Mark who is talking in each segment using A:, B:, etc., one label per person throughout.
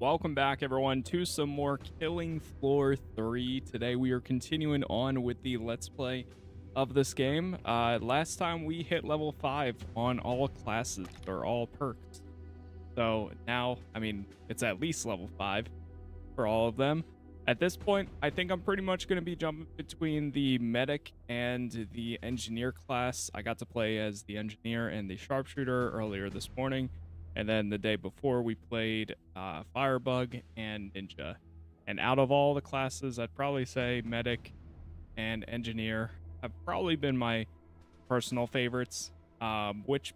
A: Welcome back, everyone, to some more Killing Floor 3. Today we are continuing on with the Let's Play of this game. Last time we hit level 5 on all classes, or all perks. So now, I mean, it's at least level 5 for all of them. At this point, I think I'm pretty much going to be jumping between the Medic and the Engineer class. I got to play as the Engineer and the Sharpshooter earlier this morning. And then the day before, we played Firebug and Ninja. And out of all the classes, I'd probably say Medic and Engineer have probably been my personal favorites, which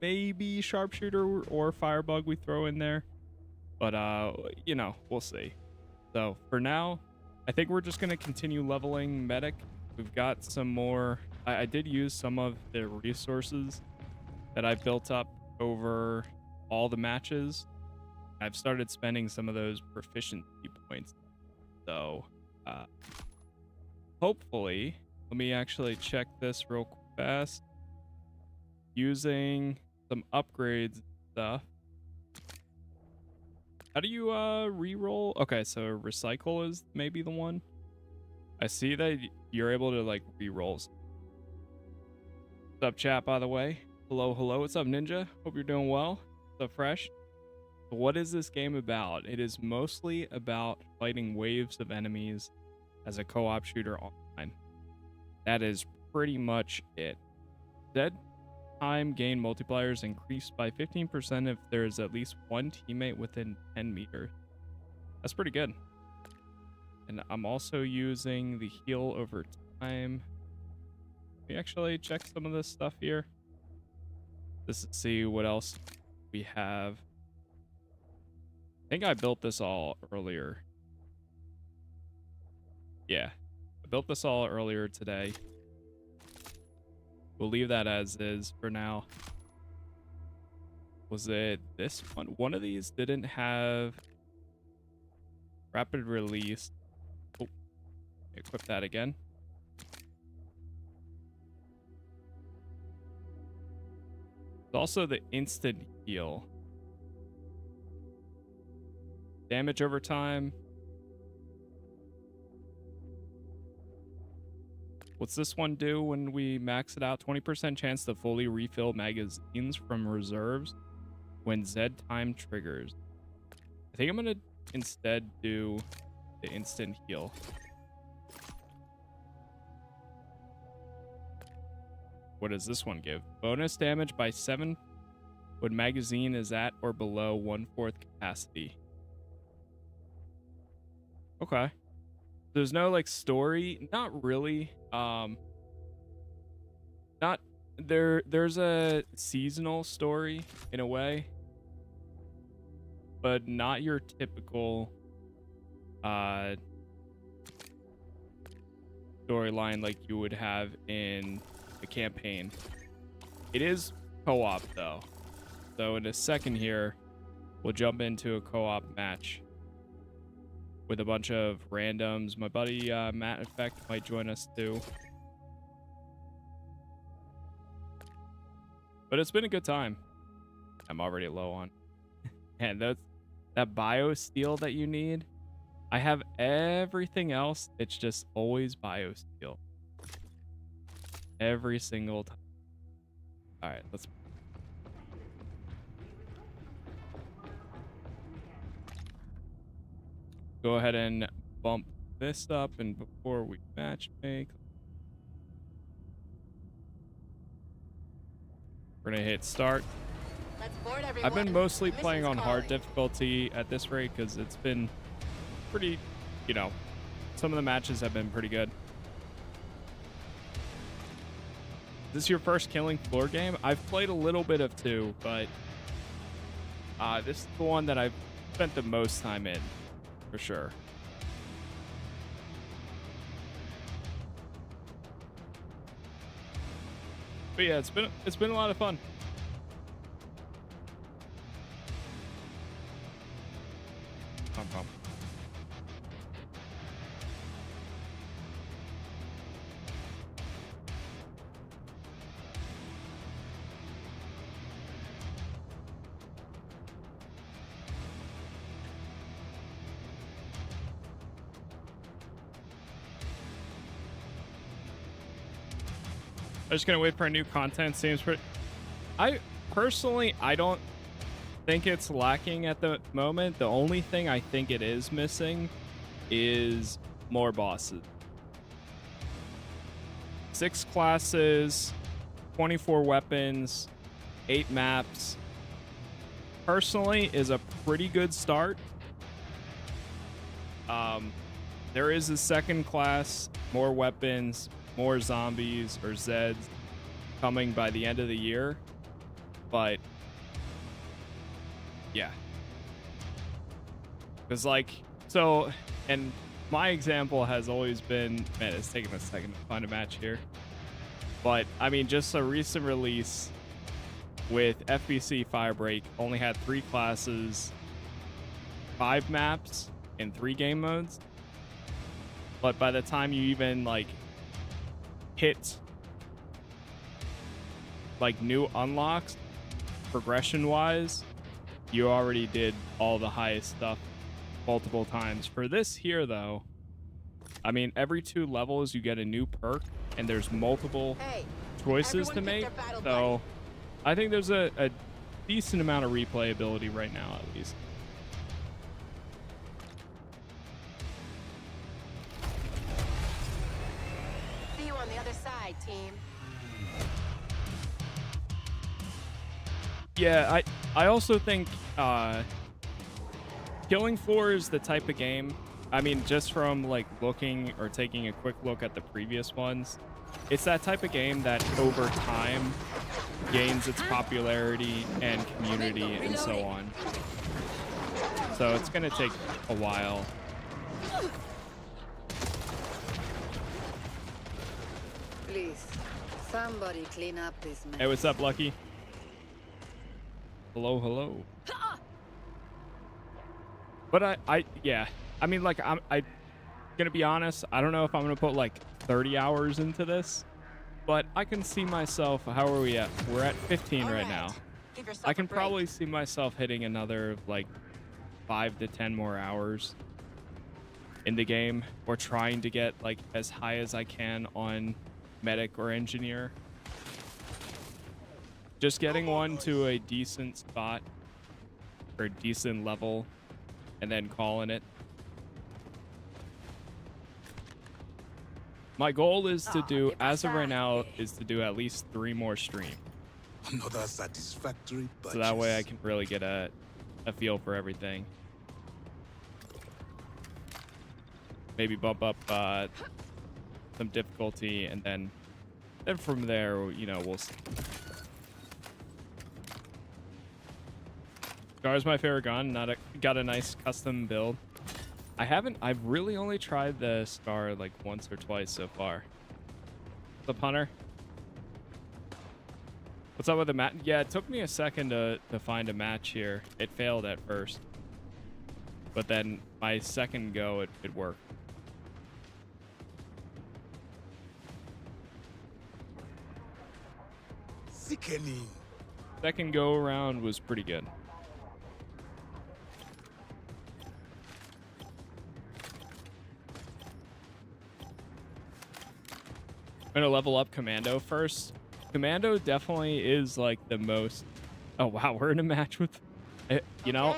A: maybe Sharpshooter or Firebug we throw in there. But, you know, we'll see. So for now, I think we're just going to continue leveling Medic. We've got some more. I did use some of the resources that I built up over all the matches. I've started spending some of those proficiency points. So hopefully, let me actually check this real fast. Using some upgrades and stuff. How do you re-roll? Okay, so recycle is maybe the one. I see that you're able to like re-roll. What's up, chat, by the way? Hello, hello. What's up, Ninja? Hope you're doing well. What's up, Fresh? What is this game about? It is mostly about fighting waves of enemies as a co-op shooter online. That is pretty much it. Dead time gain multipliers increased by 15% if there is at least one teammate within 10 meters. That's pretty good. And I'm also using the heal over time. Let me actually check some of this stuff here. Just to see what else we have. I think I built this all earlier. Yeah, I built this all earlier today. We'll leave that as is for now. Was it this one? One of these didn't have rapid release. Oh, equip that again. There's also the instant heal. Damage over time. What's this one do when we max it out? 20% chance to fully refill magazines from reserves when Z time triggers. I think I'm going to instead do the instant heal. What does this one give? Bonus damage by 7 when magazine is at or below 1/4 capacity. Okay. There's no like story, not really. Not there's a seasonal story in a way, but not your typical storyline like you would have in the campaign. It is co-op though. So in a second here, we'll jump into a co-op match with a bunch of randoms. My buddy Matt Effect might join us too. But it's been a good time. I'm already low on. And that bio steel that you need. I have everything else. It's just always bio steel. Every single time. All right, let's. Go ahead and bump this up, and before we match make, we're gonna hit start. I've been mostly playing on hard difficulty at this rate because it's been pretty, you know, some of the matches have been pretty good. Is this your first Killing Floor game? I've played a little bit of 2, but this is the one that I've spent the most time in. For sure. But yeah, it's been a lot of fun. Pump, pump. I'm just gonna wait for a new content. Seems pretty. I personally, I don't think it's lacking at the moment. The only thing I think it is missing is more bosses. 6 classes, 24 weapons, 8 maps. Personally, is a pretty good start. There is a second class, more weapons, more zombies or Zeds coming by the end of the year. But yeah, because like, so, and my example has always been, man, it's taking a second to find a match here, but I mean, just a recent release with FBC Firebreak only had 3 classes, 5 maps, and 3 game modes. But by the time you even like hit like new unlocks, progression wise, you already did all the highest stuff multiple times. For this here though, I mean, every 2 levels you get a new perk and there's multiple choices to make, so I think there's a decent amount of replayability right now, at least.
B: See you on the other side, team.
A: Yeah, I also think Killing Floor is the type of game, I mean, just from like looking or taking a quick look at the previous ones, it's that type of game that over time gains its popularity and community and so on. So it's gonna take a while.
C: Please, somebody clean up this mess.
A: Hey, what's up, Lucky? Hello, hello. But yeah, I mean, like, I'm gonna be honest, I don't know if I'm gonna put like 30 hours into this, but I can see myself, how are we at? We're at 15 right now. I can probably see myself hitting another like 5 to 10 more hours in the game, or trying to get like as high as I can on medic or engineer. Just getting one to a decent spot or decent level and then calling it. My goal is to do, as of right now, is to do at least 3 more streams.
D: Another satisfactory purchase.
A: So that way I can really get a feel for everything. Maybe bump up some difficulty, and then from there, you know, we'll see. Scar's my favorite gun. Got a nice custom build. I've really only tried the Scar like once or twice so far. What's up, Hunter? What's up with the match? Yeah, it took me a second to find a match here. It failed at first, but then my second go, it worked.
D: Sickening.
A: Second go around was pretty good. I'm gonna level up Commando first. Commando definitely is like the most. Oh wow, we're in a match with. You know,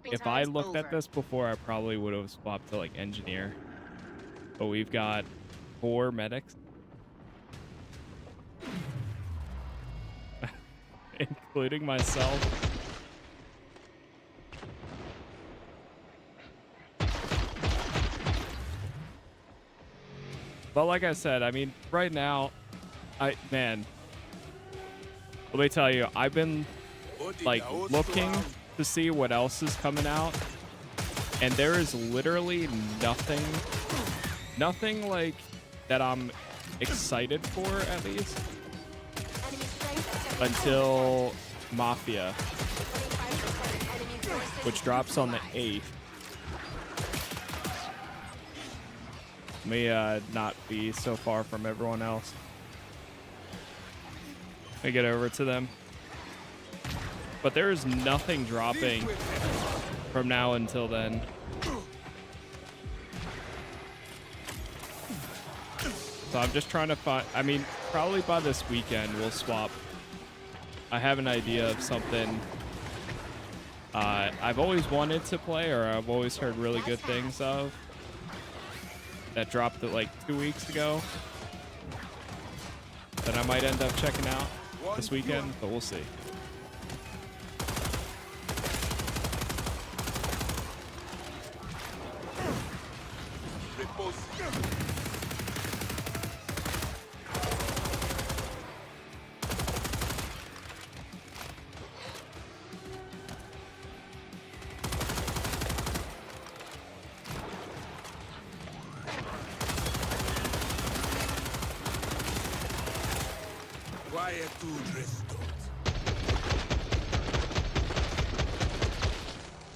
A: if I looked at this before, I probably would have swapped to like engineer. But we've got 4 medics, including myself. But like I said, I mean, right now, man, let me tell you, I've been like looking to see what else is coming out, and there is literally nothing like that I'm excited for, at least, until Mafia, which drops on the 8th. May not be so far from everyone else. Let me get over to them. But there is nothing dropping from now until then. So I'm just trying to find, I mean, probably by this weekend we'll swap. I have an idea of something I've always wanted to play, or I've always heard really good things of, that dropped it like 2 weeks ago, that I might end up checking out this weekend, but we'll see.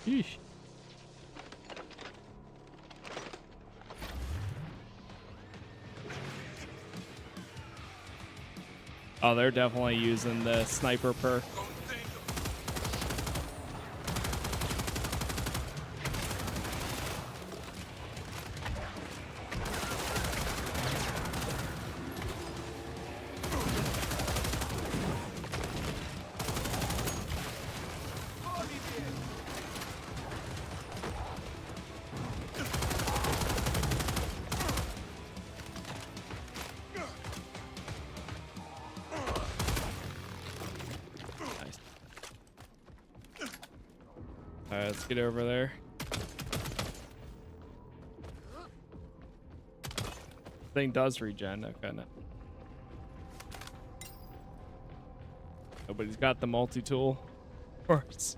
A: Yeesh. Oh, they're definitely using the sniper perk. Alright, let's get over there. Thing does regen. Okay, no. Nobody's got the multi-tool. Of course.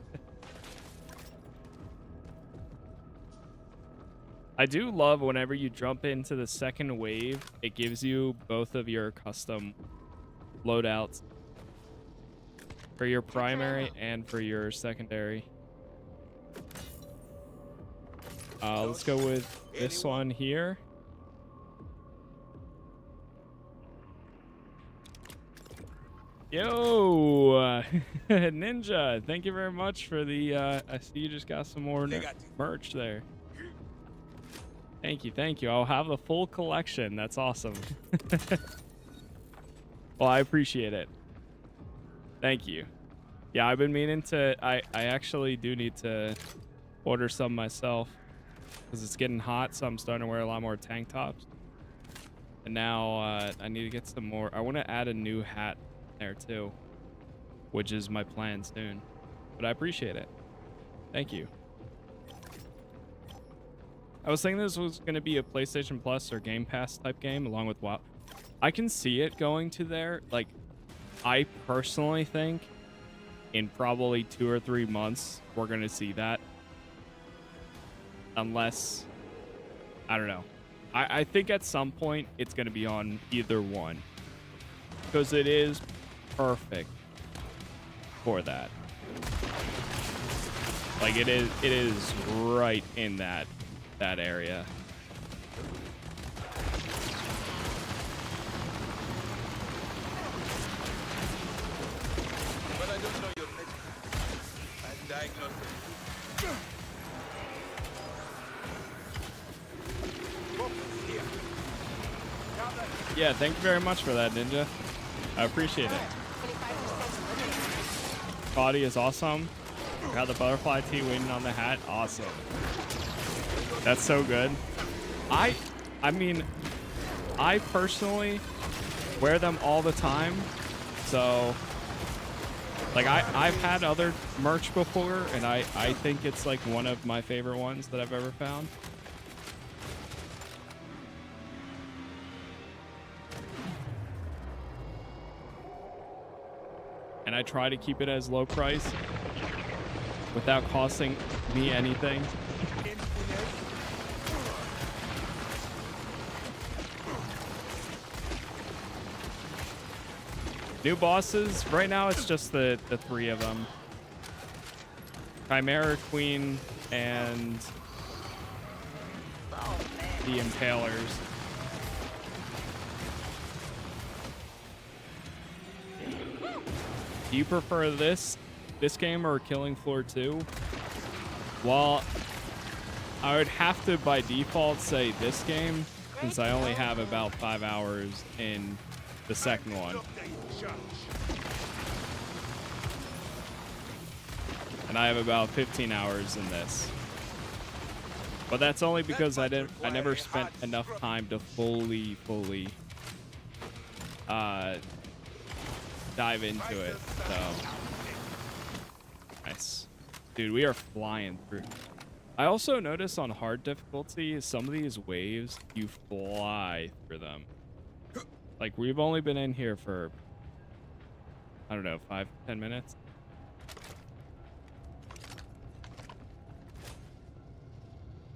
A: I do love whenever you jump into the second wave, it gives you both of your custom loadouts for your primary and for your secondary. Let's go with this one here. Yo, Ninja, thank you very much for the, I see you just got some more merch there. Thank you, thank you. I'll have the full collection. That's awesome. Well, I appreciate it. Thank you. Yeah, I've been meaning to, I actually do need to order some myself because it's getting hot, so I'm starting to wear a lot more tank tops. And now I need to get some more. I want to add a new hat there too, which is my plan soon. But I appreciate it. Thank you. I was thinking this was going to be a PlayStation Plus or Game Pass type game along with WoW. I can see it going to there. Like, I personally think in probably 2 or 3 months, we're going to see that. Unless, I don't know. I think at some point it's going to be on either one. Because it is perfect for that. Like, it is right in that area.
D: But I don't know your name. I'm diagnosed.
A: Yeah, thank you very much for that, Ninja. I appreciate it. Body is awesome. Got the butterfly tee waiting on the hat. Awesome. That's so good. I mean, I personally wear them all the time. So, like, I've had other merch before, and I think it's like one of my favorite ones that I've ever found. And I try to keep it as low price without costing me anything. New bosses, right now it's just the 3 of them. Chimera Queen and the Impalers. Do you prefer this game or Killing Floor 2? Well, I would have to by default say this game, since I only have about 5 hours in the second one. And I have about 15 hours in this. But that's only because I never spent enough time to fully dive into it. So nice. Dude, we are flying through. I also notice on hard difficulty, some of these waves, you fly through them. Like, we've only been in here for, I don't know, 5-10 minutes.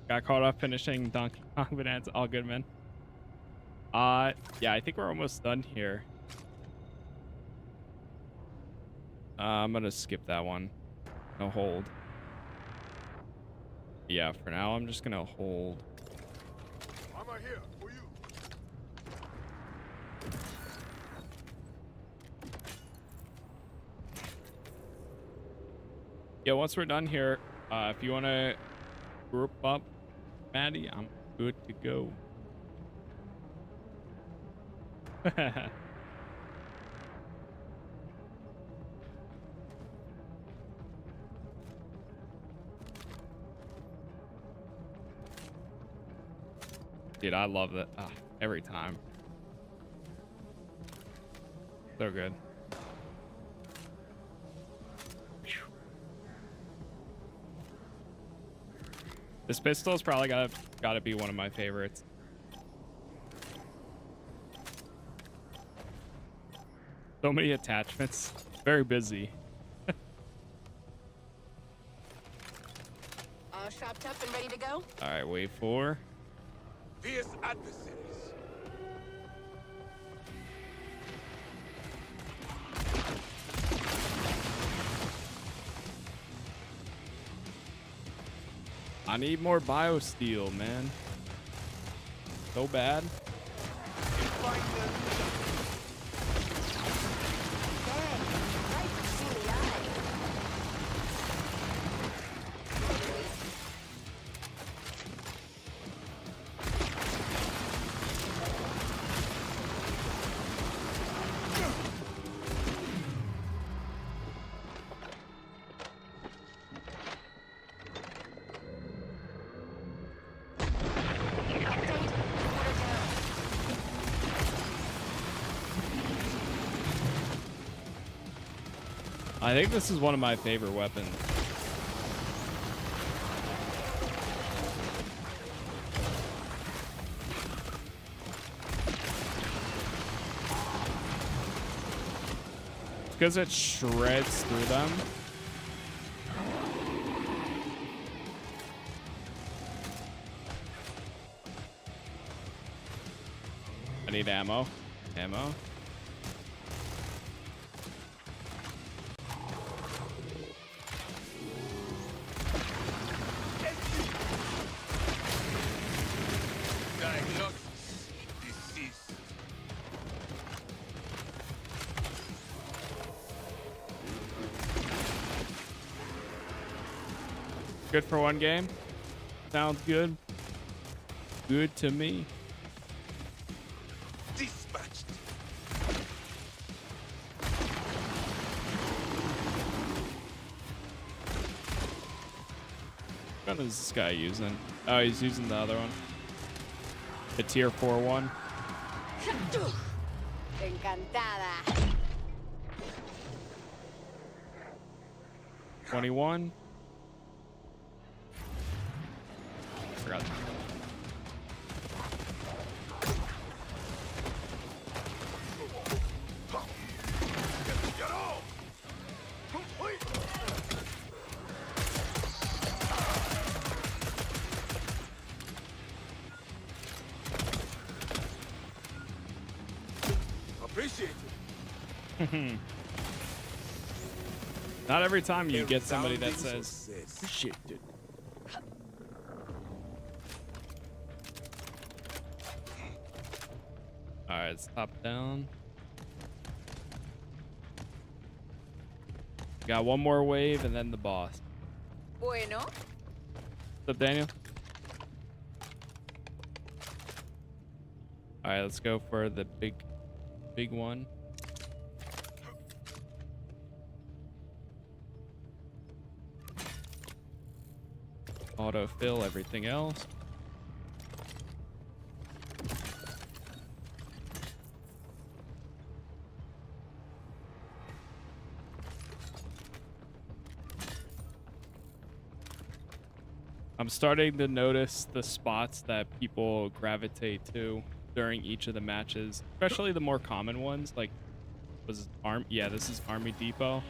A: Got caught up finishing Donkey Kong Bonanza. All good, man. Yeah, I think we're almost done here. I'm gonna skip that one. No hold. Yeah, for now, I'm just gonna hold.
D: I'm right here for you.
A: Yeah, once we're done here, if you wanna group up, Maddie, I'm good to go. Dude, I love that every time. So good. This pistol's probably gotta be one of my favorites. So many attachments. Very busy.
B: All shopped up and ready to go?
A: All right, wave 4.
D: Fierce adversaries.
A: I need more biosteel, man. So bad.
D: Find them.
B: Dang, right between the eyes.
A: I think this is one of my favorite weapons. Because it shreds through them. I need ammo. Ammo.
D: Diagnosis. Disease.
A: Good for one game. Sounds good. Good to me.
D: Dispatched.
A: What gun is this guy using? Oh, he's using the other one. The tier 4 one.
B: Encantada.
A: 21. Forgot.
D: Get off! Wait. Appreciate it.
A: Not every time you get somebody that says, "Shit, dude." All right, it's top down. Got one more wave and then the boss.
B: Bueno.
A: What's up, Daniel? All right, let's go for the big one. Autofill everything else. I'm starting to notice the spots that people gravitate to during each of the matches, especially the more common ones. Like, this is Army Depot.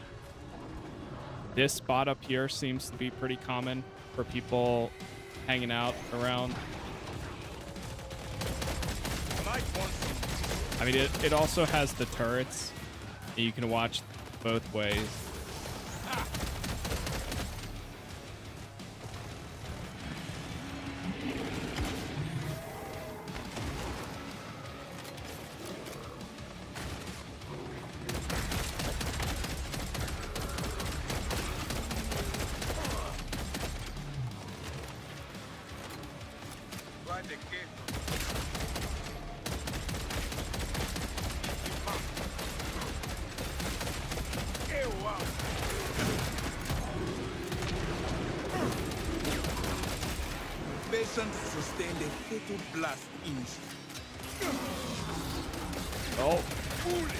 A: This spot up here seems to be pretty common for people hanging out around. I mean, it also has the turrets. And you can watch both ways.
D: Sustain the fatal blast initially.
A: Oh.
D: Foolish.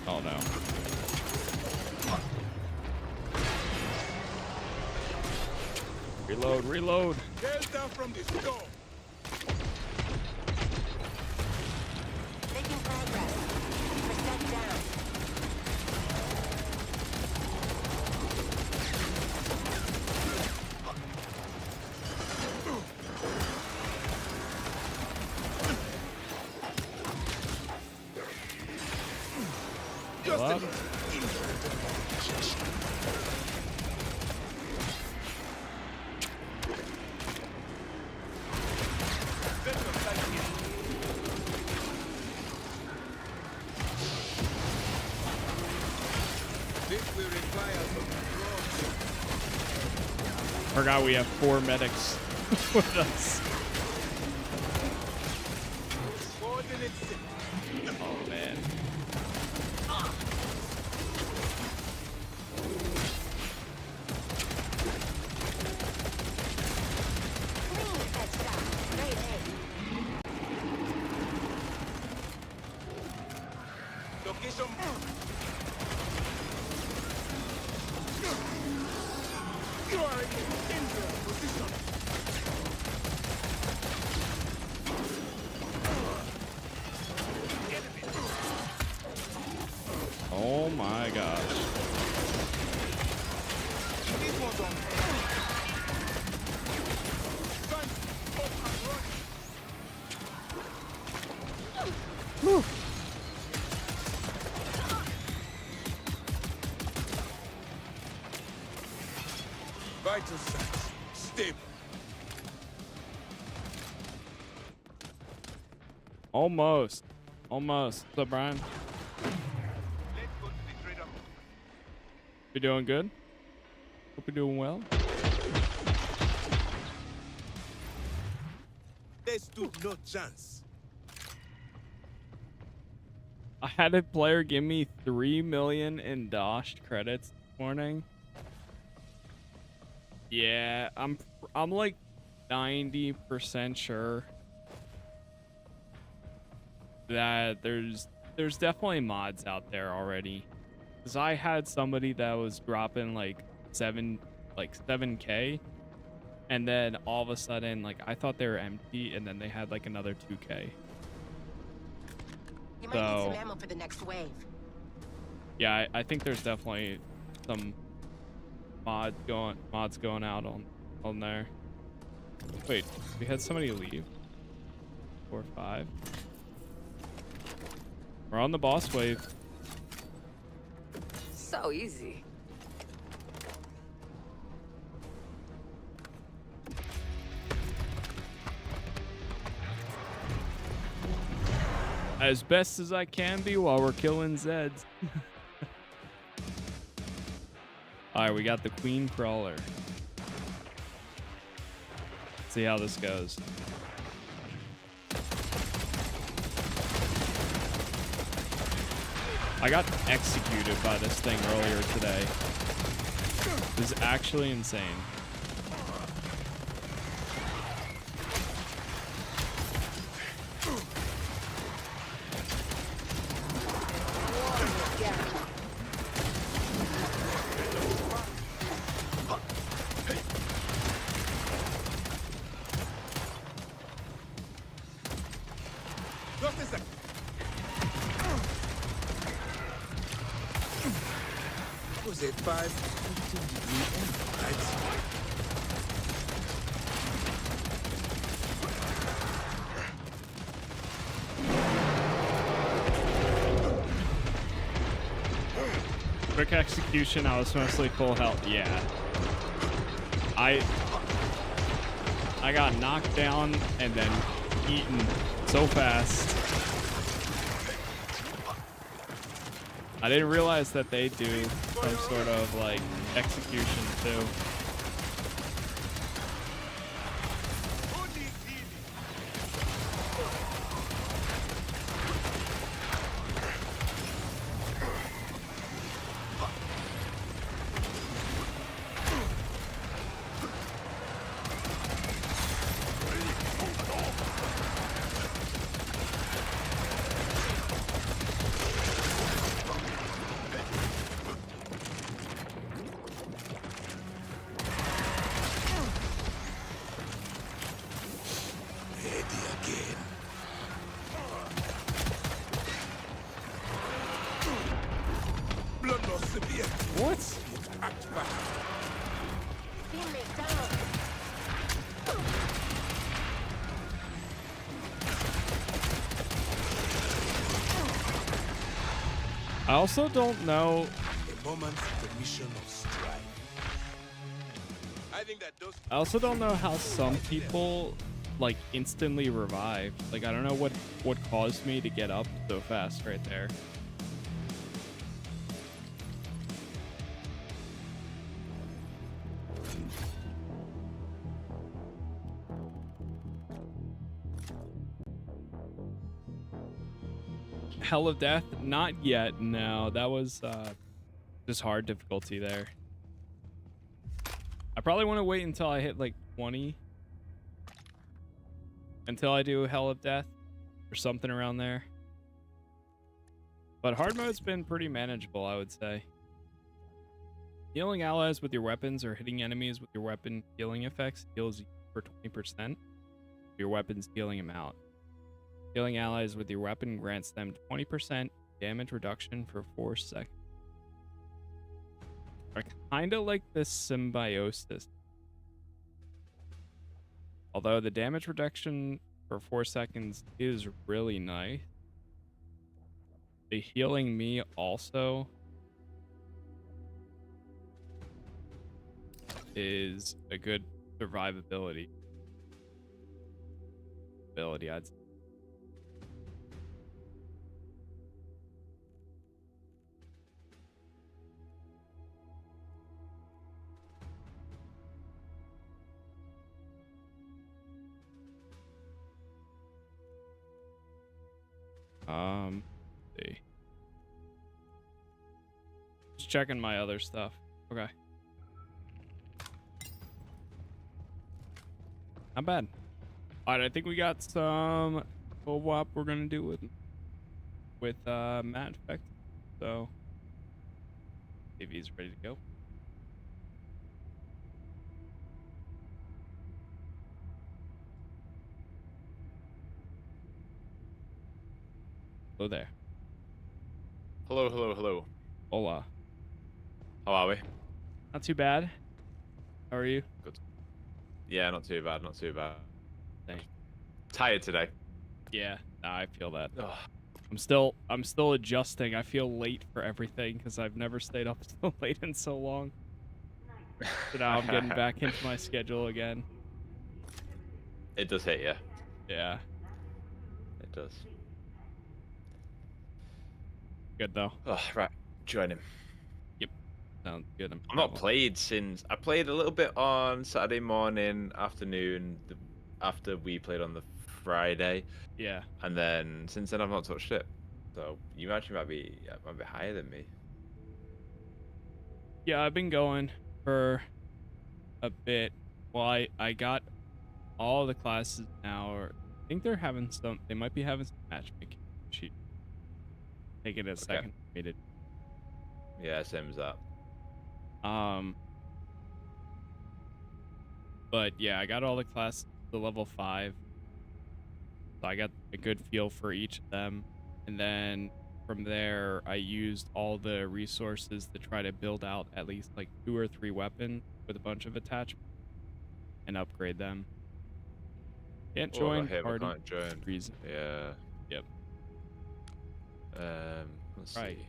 A: Oh no. Reload.
D: Delta from the storm.
B: Making progress. Percent down.
A: Up. Forgot we have 4 medics with us. Oh man.
B: Clean headshot. Great aim.
D: Location. You are in dangerous position.
A: Oh my gosh.
D: This one's on. Gun up and running.
A: Whew.
D: Vital signs stable.
A: Almost. What's up, Brian?
D: Let's go to the trader.
A: You doing good? Hope you're doing well.
D: They stood no chance.
A: I had a player give me 3 million in Dosh credits this morning. Yeah, I'm like 90% sure that there's definitely mods out there already. Cause I had somebody that was dropping like 7K, and then all of a sudden, like, I thought they were empty, and then they had like another 2K.
B: You might need some ammo for the next wave.
A: Yeah, I think there's definitely some mods going out on there. Wait, we had somebody leave. 4 or 5. We're on the boss wave.
C: So easy.
A: as best as I can be while we're killing Zeds. All right, we got the Queen Crawler. Let's see how this goes. I got executed by this thing earlier today. It was actually insane.
D: Was it 5:15 right?
A: Quick execution, I was mostly full health. Yeah. I got knocked down and then eaten so fast. I didn't realize that they do some sort of like execution too. What?
B: Teammate down.
A: I also don't know.
D: A moment the mission of strife. I think that those
A: I also don't know how some people like instantly revive. Like I don't know what caused me to get up so fast right there. Hell of Death? Not yet, no. That was just hard difficulty there. I probably want to wait until I hit like 20. Until I do Hell of Death. Or something around there. But hard mode's been pretty manageable, I would say. Healing allies with your weapons or hitting enemies with your weapon healing effects heals you for 20%. Your weapon's healing them out. Healing allies with your weapon grants them 20% damage reduction for 4 seconds. I kind of like this symbiosis. Although the damage reduction for 4 seconds is really nice. The healing me also is a good survivability ability, I'd say. Let's see. Just checking my other stuff. Okay. Not bad. All right, I think we got some co-op we're gonna do with Matt Effect. So, if he's ready to go. Hello there.
E: Hello, hello, hello.
A: Hola.
E: How are we?
A: Not too bad. How are you?
E: Good. Yeah, not too bad, not too bad.
A: Thanks.
E: Tired today.
A: Yeah, nah, I feel that.
E: Ugh.
A: I'm still adjusting. I feel late for everything because I've never stayed up so late in so long. So now I'm getting back into my schedule again.
E: It does hit you.
A: Yeah.
E: It does.
A: Good though.
E: Oh, right. Join him.
A: Yep. Sounds good.
E: I'm not played since I played a little bit on Saturday morning, afternoon, after we played on the Friday,
A: Yeah.
E: and then since then I've not touched it. So you actually might be higher than me.
A: Yeah, I've been going for a bit. Well, I got all the classes now, or I think they're having some. They might be having some matchmaking. She take it a second for me to.
E: Yeah, same as that.
A: But yeah, I got all the classes to level 5. So I got a good feel for each of them. And then from there, I used all the resources to try to build out at least like 2 or 3 weapons with a bunch of attachments and upgrade them. Can't join party.
E: Can't join.
A: Reason.
E: Yeah.
A: Yep.
E: Let's
A: Right.
E: see.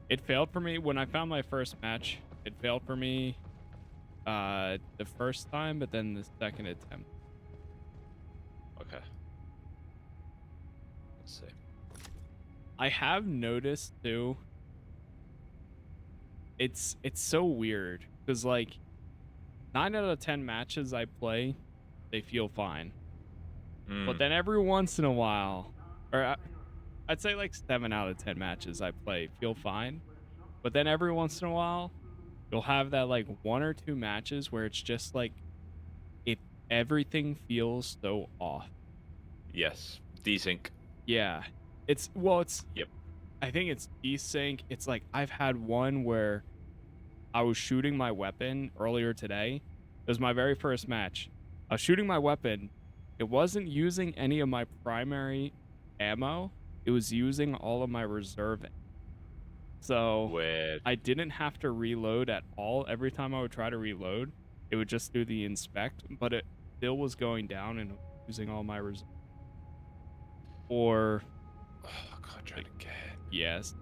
A: It failed for me when I found my first match. It failed for me the first time, but then the second attempt.
E: Okay. Let's see.
A: I have noticed too. It's so weird because like 9 out of 10 matches I play, they feel fine. But then every once in a while, or I'd say like 7 out of 10 matches I play feel fine. But then every once in a while, you'll have that like 1 or 2 matches where it's just like everything feels so off.
E: Yes. Desync.
A: Yeah. It's
E: Yep.
A: I think it's desync. It's like I've had one where I was shooting my weapon earlier today. It was my very first match. I was shooting my weapon. It wasn't using any of my primary ammo. It was using all of my reserve. So
E: Weird.
A: I didn't have to reload at all. Every time I would try to reload, it would just do the inspect, but it still was going down and using all my reserve. Or
E: Oh, I can't try it again.
A: yes.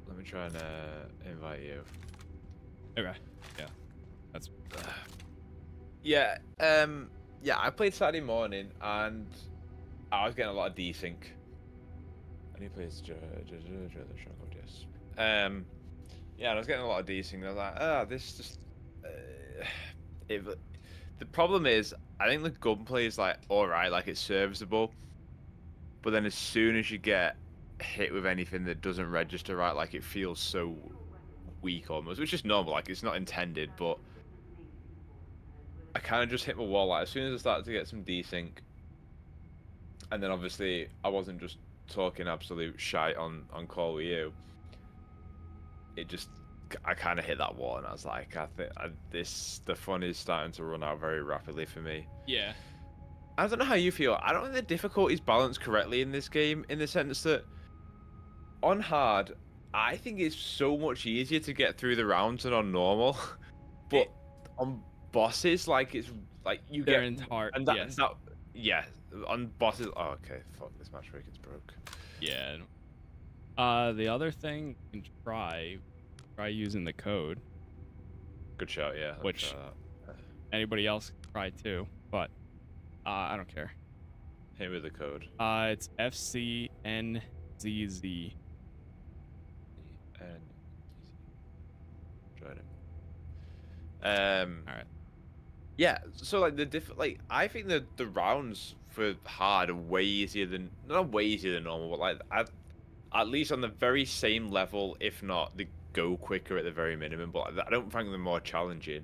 E: Let me try and invite you.
A: Okay. Yeah. That's
E: Yeah. Yeah, I played Saturday morning and I was getting a lot of desync. And he plays the Stronghold, yes. Yeah, and I was getting a lot of desync. And I was like, this just. The problem is, I think the gunplay is like alright, like it's serviceable. But then as soon as you get hit with anything that doesn't register right, like it feels so weak almost, which is normal, like it's not intended, but I kind of just hit my wall. Like as soon as I started to get some desync, and then obviously I wasn't just talking absolute shite on call with you. I kind of hit that wall, and I was like, I think the fun is starting to run out very rapidly for me.
A: yeah.
E: I don't know how you feel. I don't think the difficulty is balanced correctly in this game, in the sense that on hard, I think it's so much easier to get through the rounds than on normal. But on bosses, like it's like you
A: They're
E: get
A: in hard.
E: and that,
A: Yes.
E: yeah, on bosses. Oh, okay, fuck, this matchmaking's broke.
A: Yeah. The other thing you can try using the code.
E: Good shot, yeah.
A: Which anybody else can try too, but I don't care.
E: Hit me with the code.
A: It's FCNZZ.
E: And join it.
A: All right.
E: Yeah, so like I think the rounds for hard are way easier than not way easier than normal, but like at least on the very same level, if not they go quicker at the very minimum. But I don't find them more challenging.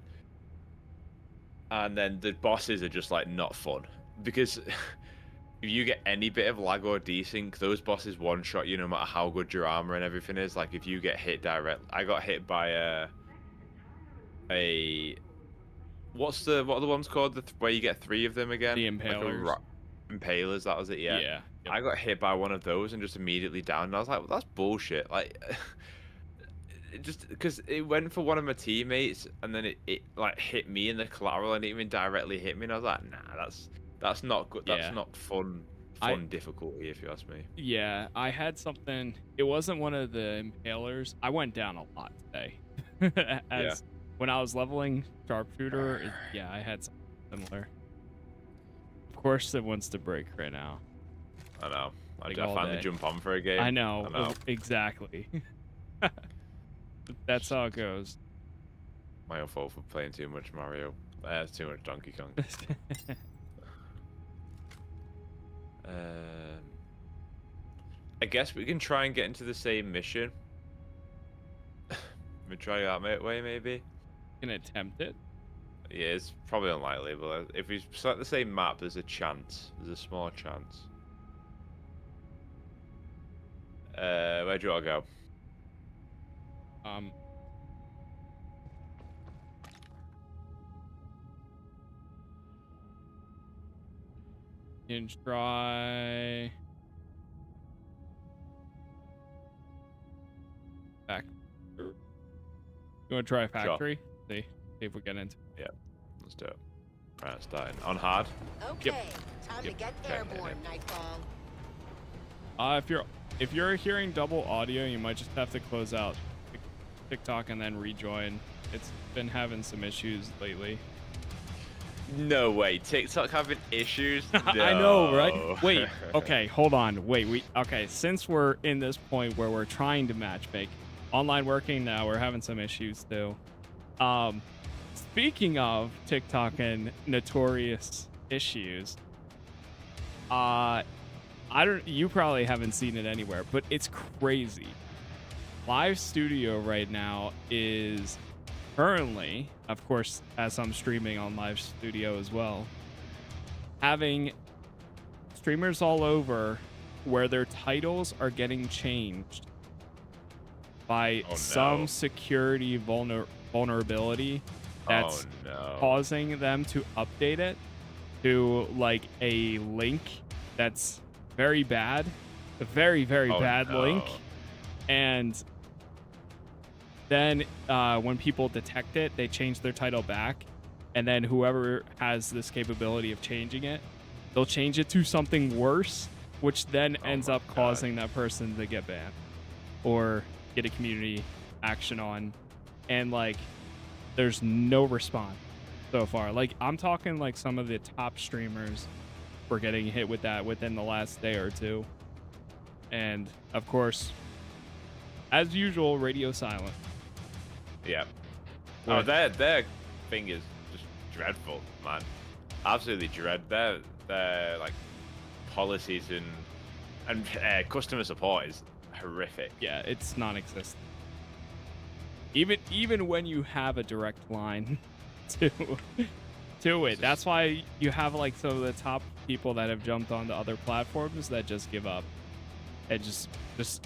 E: And then the bosses are just like not fun because if you get any bit of lag or desync, those bosses one shot you no matter how good your armor and everything is. Like if you get hit direct, I got hit by what are the ones called where you get 3 of them again?
A: The impalers.
E: Like impalers, that was it. Yeah.
A: Yeah. Yep.
E: I got hit by one of those and just immediately down. And I was like, well, that's bullshit. Like, just because it went for one of my teammates and then it like hit me in the collateral and it even directly hit me. And I was like, nah, that's not good. That's
A: Yeah.
E: not fun difficulty, if you ask me.
A: Yeah, I had something. It wasn't one of the impalers. I went down a lot today. When I was leveling sharpshooter, I had something similar. Of course, it wants to break right now.
E: I know. I
A: Like, all
E: finally
A: day.
E: jump on for a game.
A: I know. Exactly. That's how it goes.
E: My own fault for playing too much Mario. Too much Donkey Kong. I guess we can try and get into the same mission. We try that way, maybe.
A: Can attempt it.
E: Yeah, it's probably unlikely, but if we select the same map, there's a chance. There's a small chance. Where do you want to go?
A: You can try factory. You want to try factory? Sure. See if we get into it.
E: Yeah, let's do it. Alright, starting on hard.
B: Okay,
A: Yep.
B: time to get airborne, Nightfall.
A: If you're hearing double audio, you might just have to close out TikTok and then rejoin. It's been having some issues lately.
E: No way, TikTok having issues? No.
A: I know, right? Wait, okay, hold on. Wait, okay, since we're in this point where we're trying to matchmake, online working now, we're having some issues too. Speaking of TikTok and notorious issues, you probably haven't seen it anywhere, but it's crazy. Live Studio right now is currently, of course, as I'm streaming on Live Studio as well, having streamers all over where their titles are getting changed by some security vulnerability that's causing them to update it to like a link that's very bad, a very bad link, and then when people detect it, they change their title back, and then whoever has this capability of changing it, they'll change it to something worse, which then ends up causing that person to get banned or get a community action on, and like there's no response so far. Like I'm talking like some of the top streamers were getting hit with that within the last day or two, and of course, as usual, radio silent.
E: Yeah. Oh, their thing is just dreadful, man. Absolutely dread. Their like policies and customer support is horrific.
A: Yeah, it's non-existent. Even when you have a direct line to it, that's why you have like some of the top people that have jumped onto other platforms that just give up and just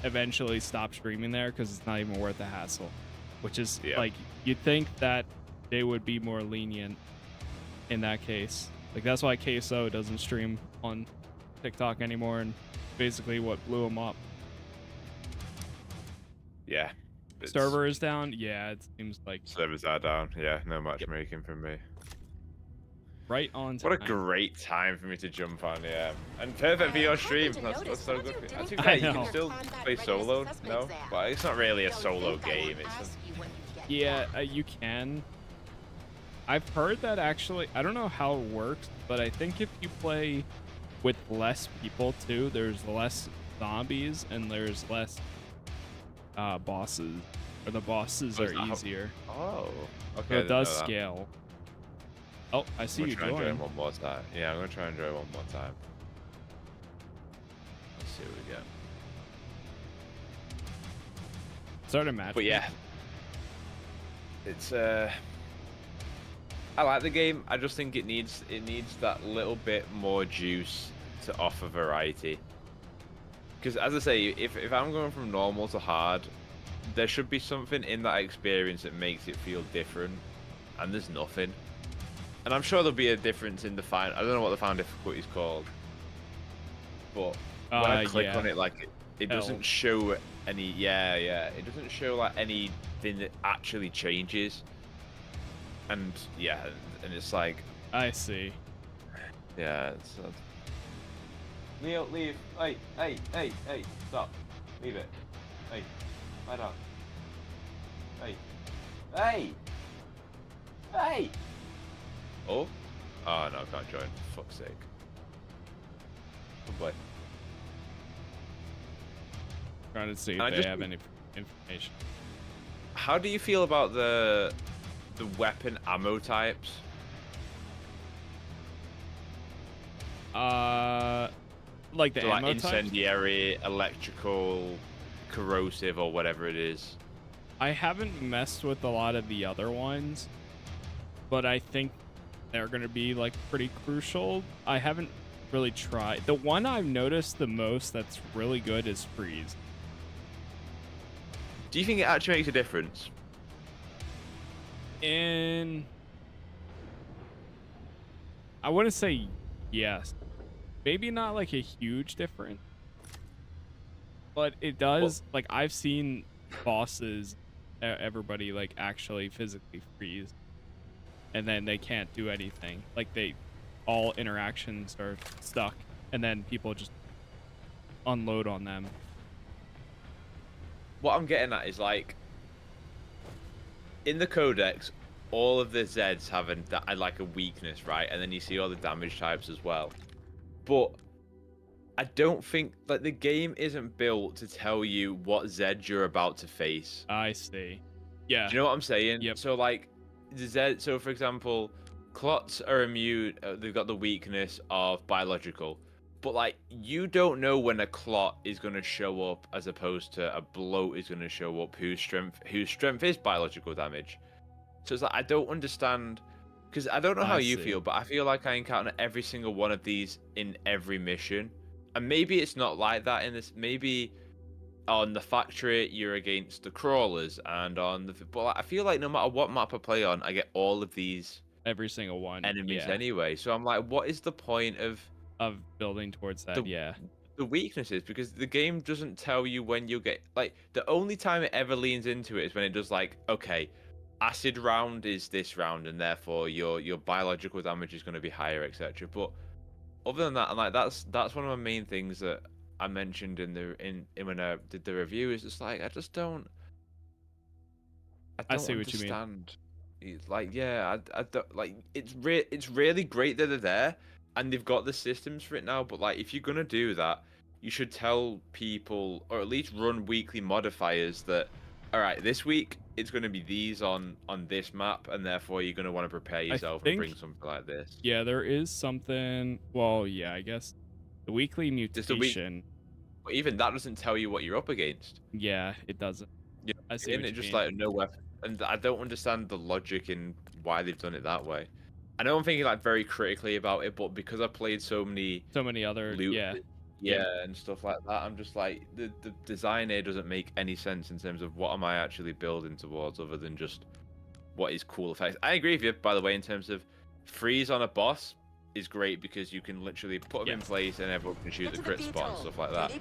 A: eventually stop streaming there because it's not even worth the hassle. Which is like, you'd think that they would be more lenient in that case. Like that's why Queso doesn't stream on TikTok anymore, and basically what blew him up.
E: Yeah.
A: Server is down. Yeah, it seems like
E: servers are down. Yeah, no matchmaking from me.
A: Right on time.
E: What a great time for me to jump on, yeah. And perfect for your stream. That's so good. I think that you can still play solo, no? But it's not really a solo game.
A: Yeah, you can. I've heard that actually. I don't know how it works, but I think if you play with less people too, there's less zombies and there's less bosses, or the bosses are easier.
E: Oh, okay.
A: So it does scale. Oh, I see you
E: join. Enjoy one more time. Yeah, I'm gonna try and enjoy one more time. Let's see what we get.
A: Start a match.
E: But yeah, it's I like the game. I just think it needs that little bit more juice to offer variety. Because as I say, if I'm going from normal to hard, there should be something in that experience that makes it feel different, and there's nothing. And I'm sure there'll be a difference in the I don't know what the final difficulty is called, but when I click on it, like it doesn't show any. Yeah, it doesn't show like anything that actually changes. And yeah, and it's like
A: I see.
E: Yeah, it's. Leo, leave. Hey, stop. Leave it. Hey, lie down. Hey! Oh? Oh no, I can't join. For fuck's sake. Good boy.
A: Trying to see
E: And I
A: if they
E: just-
A: have any information.
E: How do you feel about the weapon ammo types?
A: Like the
E: So, like
A: ammo types?
E: incendiary, electrical, corrosive, or whatever it is.
A: I haven't messed with a lot of the other ones, but I think they're going to be like pretty crucial. I haven't really tried. The one I've noticed the most that's really good is freeze.
E: Do you think it actually makes a difference?
A: And I want to say yes. Maybe not like a huge difference, but it does. Like I've seen bosses, everybody like actually physically freeze, and then they can't do anything. Like all interactions are stuck, and then people just unload on them.
E: What I'm getting at is like in the codex, all of the Zeds have like a weakness, right? And then you see all the damage types as well. But I don't think like the game isn't built to tell you what Zed you're about to face.
A: I see. Yeah.
E: Do you know what I'm saying?
A: Yep.
E: So like the Zed. So for example, Clots are immune. They've got the weakness of biological. But like you don't know when a clot is going to show up as opposed to a bloat is going to show up whose strength is biological damage. So it's like I don't understand, because I don't know how you feel, but I feel like I encounter every single one of these in every mission. And maybe it's not like that in this. Maybe on the factory you're against the crawlers, and on the but like, I feel like no matter what map I play on, I get all of these
A: every single one
E: enemies anyway. So I'm like, what is the point of
A: building towards that?
E: The weaknesses, because the game doesn't tell you when you'll get like the only time it ever leans into it is when it does like, okay, acid round is this round and therefore your biological damage is going to be higher, etc. But other than that, I'm like that's one of my main things that I mentioned in when I did the review, is just like I don't
A: see what you mean.
E: Like I don't like it's really great that they're there and they've got the systems for it now, but like if you're gonna do that, you should tell people, or at least run weekly modifiers that, all right, this week it's going to be these on this map, and therefore you're going to want to prepare yourself and bring something like this.
A: Yeah, there is something. Well, yeah, I guess the weekly mutation.
E: But even that doesn't tell you what you're up against.
A: Yeah, it doesn't.
E: Yeah,
A: I see.
E: It's just like no weapon, and I don't understand the logic in why they've done it that way. I know I'm thinking like very critically about it, but because I played so many other loot, and stuff like that, I'm just like the design here doesn't make any sense in terms of what am I actually building towards, other than just what is cool effects. I agree with you, by the way, in terms of freeze on a boss is great because you can literally put them in place and everyone can shoot the crit spot and stuff like that.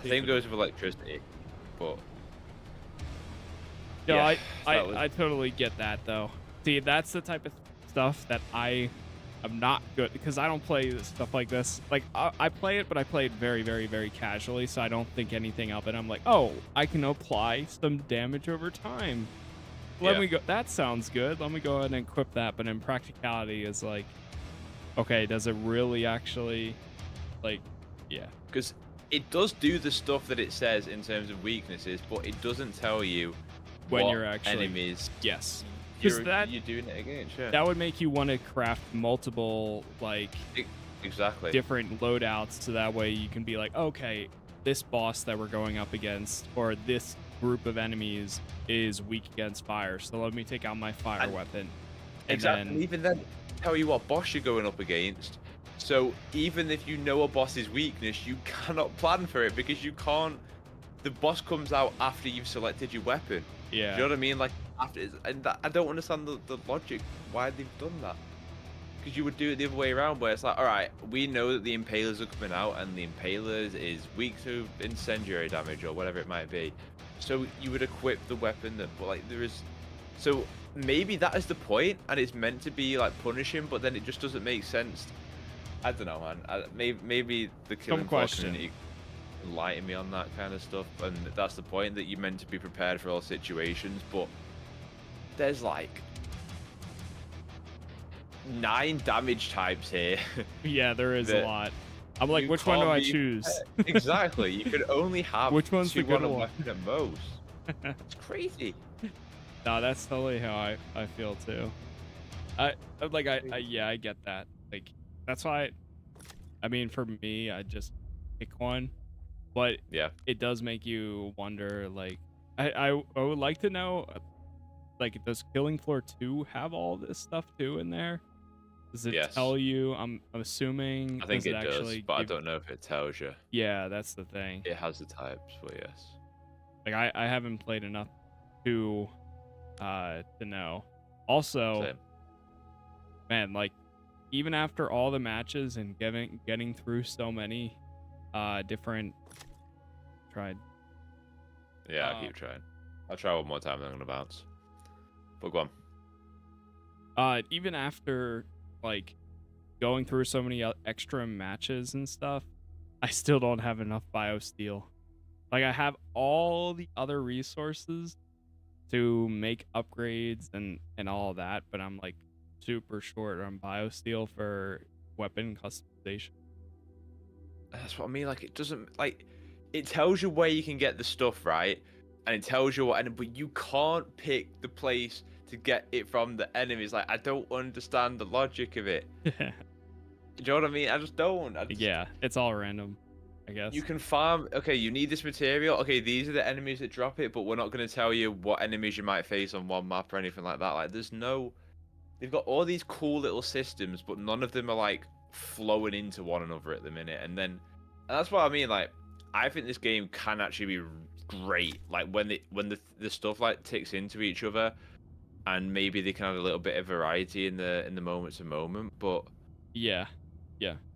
E: Same goes with electricity, but
A: yeah, I totally get that though. See, that's the type of stuff that I'm not good, because I don't play stuff like this. Like I play it, but I play it very, very, very casually, so I don't think anything of it. I'm like, oh, I can apply some damage over time. Let me go. That sounds good. Let me go ahead and equip that. But in practicality, is like, okay, does it really actually, like, yeah?
E: Because it does do the stuff that it says in terms of weaknesses, but it doesn't tell you
A: when you're actually
E: enemies.
A: Yes.
E: You're doing it against,
A: that would make you want to craft multiple different loadouts, so that way you can be like, okay, this boss that we're going up against, or this group of enemies is weak against fire, so let me take out my fire weapon.
E: And even then, tell you what boss you're going up against. So even if you know a boss's weakness, you cannot plan for it, because you can't. The boss comes out after you've selected your weapon.
A: Yeah.
E: Do you know what I mean? Like I don't understand the logic why they've done that. Because you would do it the other way around, where it's like, all right, we know that the impalers are coming out, and the impalers is weak to incendiary damage or whatever it might be. So you would equip the weapon that, but like there is, so maybe that is the point, and it's meant to be like punishing, but then it just doesn't make sense. I don't know, man. Maybe the killing community enlighten me on that kind of stuff, and that's the point, that you're meant to be prepared for all situations, but there's like 9 damage types here.
A: Yeah, there is a lot. I'm like,
E: You
A: which one do
E: can't
A: I
E: be
A: choose?
E: Exactly. You could only have
A: Which one's the
E: two
A: good
E: on a
A: one?
E: weapon at most. It's crazy.
A: No, that's totally how I feel too. Yeah, I get that. Like, that's why. I mean, for me, I just pick one, but
E: Yeah.
A: it does make you wonder. Like, I would like to know, like, does Killing Floor 2 have all this stuff too in there? Does it
E: Yes.
A: tell you? I'm assuming.
E: I think
A: Does it
E: it does,
A: actually
E: but I
A: give?
E: don't know if it tells you.
A: Yeah, that's the thing.
E: It has the types, but yes.
A: Like, I haven't played enough to know. Also,
E: Same.
A: man, like, even after all the matches and getting through so many different tried
E: Yeah, I'll keep trying. I'll try one more time, then I'm gonna bounce. But go on.
A: even after like going through so many extra matches and stuff, I still don't have enough biosteel. Like, I have all the other resources to make upgrades and all that, but I'm like super short on biosteel for weapon customization.
E: That's what I mean. Like, it doesn't like it tells you where you can get the stuff, right? And it tells you what, but you can't pick the place to get it from the enemies. Like, I don't understand the logic of it. Do you know what I mean? I just don't.
A: Yeah, it's all random, I guess.
E: You can farm. Okay, you need this material. Okay, these are the enemies that drop it, but we're not going to tell you what enemies you might face on one map or anything like that. Like, there's no. They've got all these cool little systems, but none of them are like flowing into one another at the minute. And that's what I mean. Like, I think this game can actually be great. Like, when the stuff like ticks into each other, and maybe they can add a little bit of variety in the moment to moment. But
A: yeah.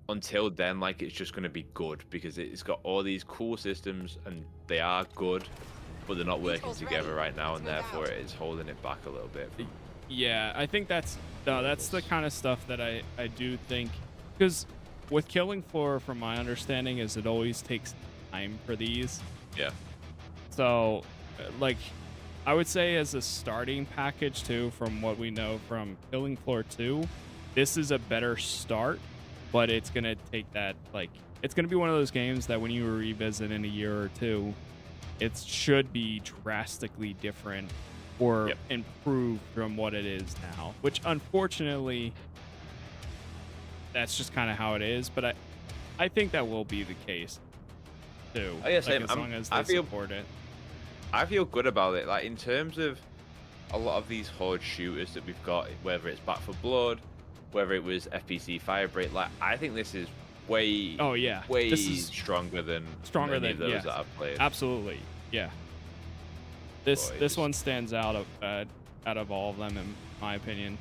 E: Until then, like, it's just going to be good because it's got all these cool systems and they are good, but they're not working together right now, and therefore it's holding it back a little bit.
A: Yeah, I think that's the kind of stuff that I do think, because with Killing Floor, from my understanding, is it always takes time for these.
E: Yeah.
A: So, like, I would say as a starting package too, from what we know from Killing Floor 2, this is a better start, but it's gonna take that, like, it's gonna be one of those games that when you revisit in a year or two, it should be drastically different or improved from what it is now, which unfortunately that's just kind of how it is, but I think that will be the case too.
E: Oh, yeah, same.
A: Like, as long as they support it.
E: I feel good about it. Like, in terms of a lot of these horde shooters that we've got, whether it's Back for Blood, whether it was FPC Firebreak, like, I think this is way this is stronger than many of those that I've played.
A: Absolutely, yeah. This one stands out of all of them, in my opinion.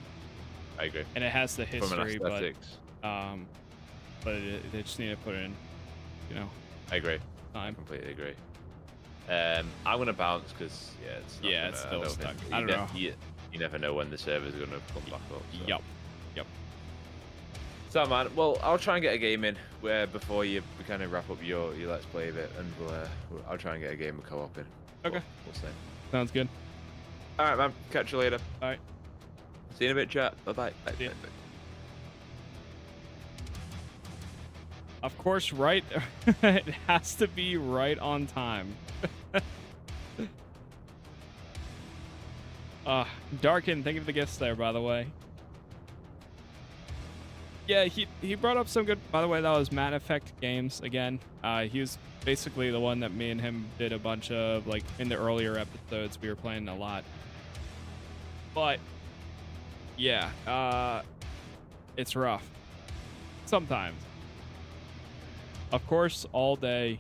E: I agree.
A: And it has the history, but they just need to put in, you know.
E: I agree.
A: Time.
E: I completely agree. I'm gonna bounce because
A: it's still stuck. I don't know.
E: You never know when the server's gonna come back up. So.
A: Yep.
E: So, man, well, I'll try and get a game in where before you kind of wrap up your Let's Play bit, and I'll try and get a game of co-op in.
A: Okay.
E: We'll see.
A: Sounds good.
E: All right, man. Catch you later.
A: All right.
E: See you in a bit, chat. Bye-bye.
A: See ya. Of course, right? It has to be right on time. Darkin, thank you for the gifts there, by the way. Yeah, he brought up some good, by the way, that was Mass Effect games again. He was basically the one that me and him did a bunch of, like, in the earlier episodes. We were playing a lot. But yeah, it's rough sometimes. Of course, all day.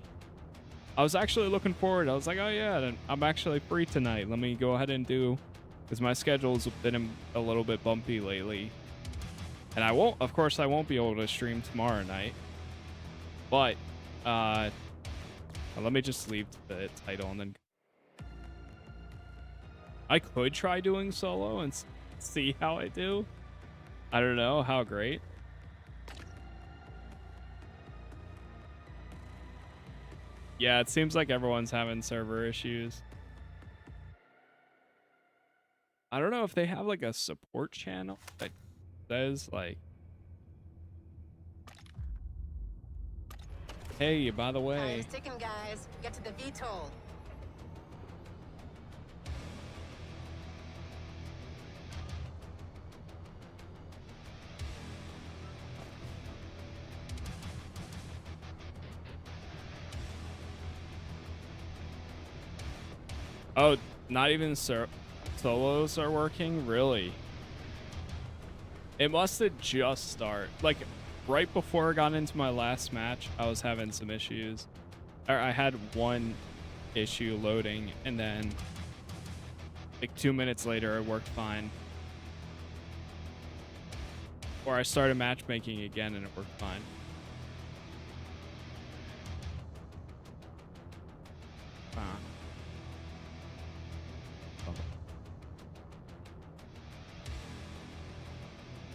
A: I was actually looking forward. I was like, oh yeah, I'm actually free tonight. Let me go ahead and do, because my schedule's been a little bit bumpy lately. And I won't be able to stream tomorrow night. But let me just leave the title and then I could try doing solo and see how I do. I don't know how great. Yeah, it seems like everyone's having server issues. I don't know if they have like a support channel that says like Hey, by the way,
B: Time's ticking, guys. Get to the VTOL.
A: oh, not even solos are working? Really? It must have just started. Like, right before I got into my last match, I was having some issues. I had one issue loading, and then like 2 minutes later, it worked fine. Or I started matchmaking again, and it worked fine.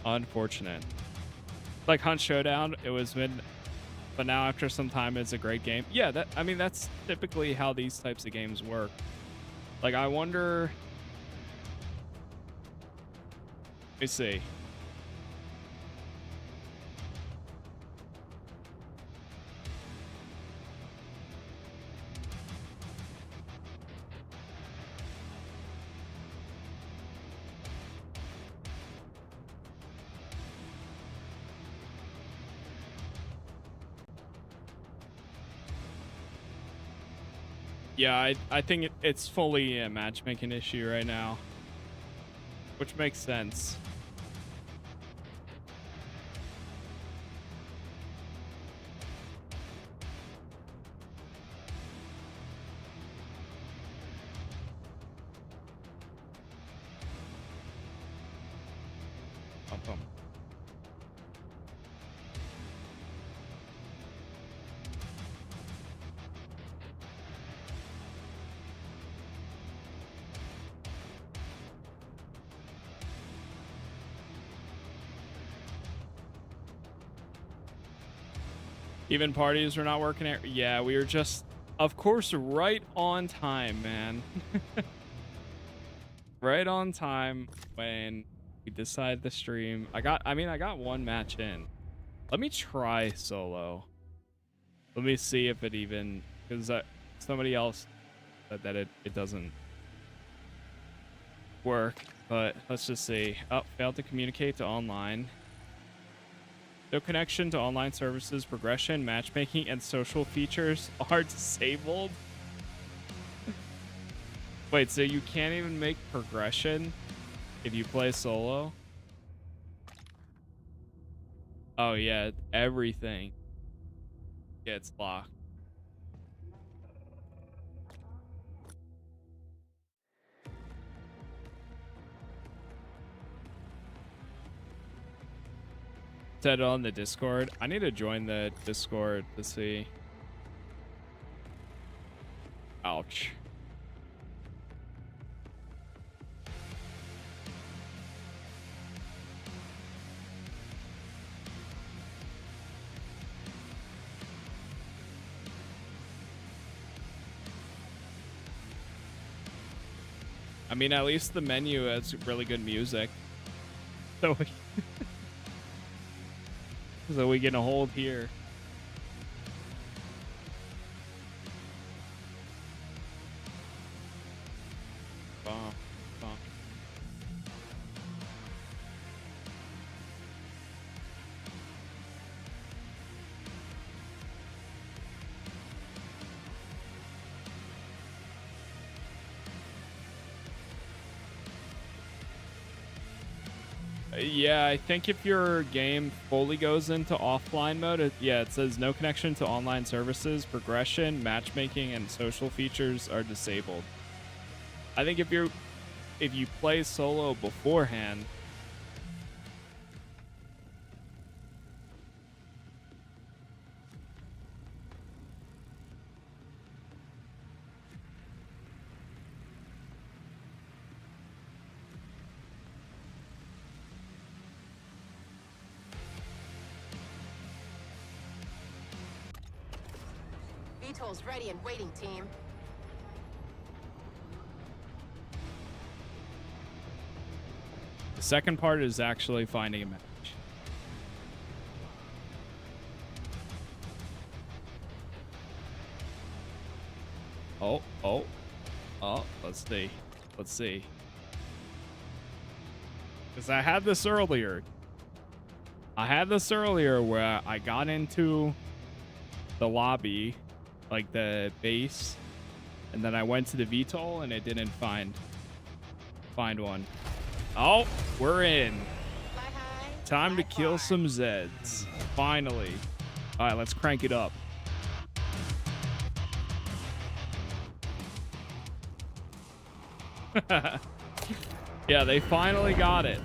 A: Unfortunate. Like Hunt Showdown, it was mid, but now after some time, it's a great game. Yeah, that, I mean, that's typically how these types of games work. Like, I wonder. Let me see. Yeah, I think it's fully a matchmaking issue right now, which makes sense. Bum. Even parties were not working out. Yeah, we were just, of course, right on time, man. Right on time when we decided to stream. I got one match in. Let me try solo. Let me see if it even, because somebody else said that it doesn't work. But let's just see. Oh, failed to communicate to online. No connection to online services, progression, matchmaking, and social features are disabled. Wait, so you can't even make progression if you play solo? Oh yeah, everything gets locked. Said it on the Discord. I need to join the Discord to see. Ouch. I mean, at least the menu has really good music. So we get a hold here. Yeah, I think if your game fully goes into offline mode, it says no connection to online services, progression, matchmaking, and social features are disabled. I think if you play solo beforehand,
B: VTOL's ready and waiting, team.
A: the second part is actually finding a match. Oh. Let's see. Because I had this earlier. Where I got into the lobby, like the base, and then I went to the VTOL and it didn't find one. Oh, we're in.
B: Fly high,
A: Time to
B: fly
A: kill
B: far.
A: some Zeds. Finally. All right, let's crank it up. Yeah, they finally got it.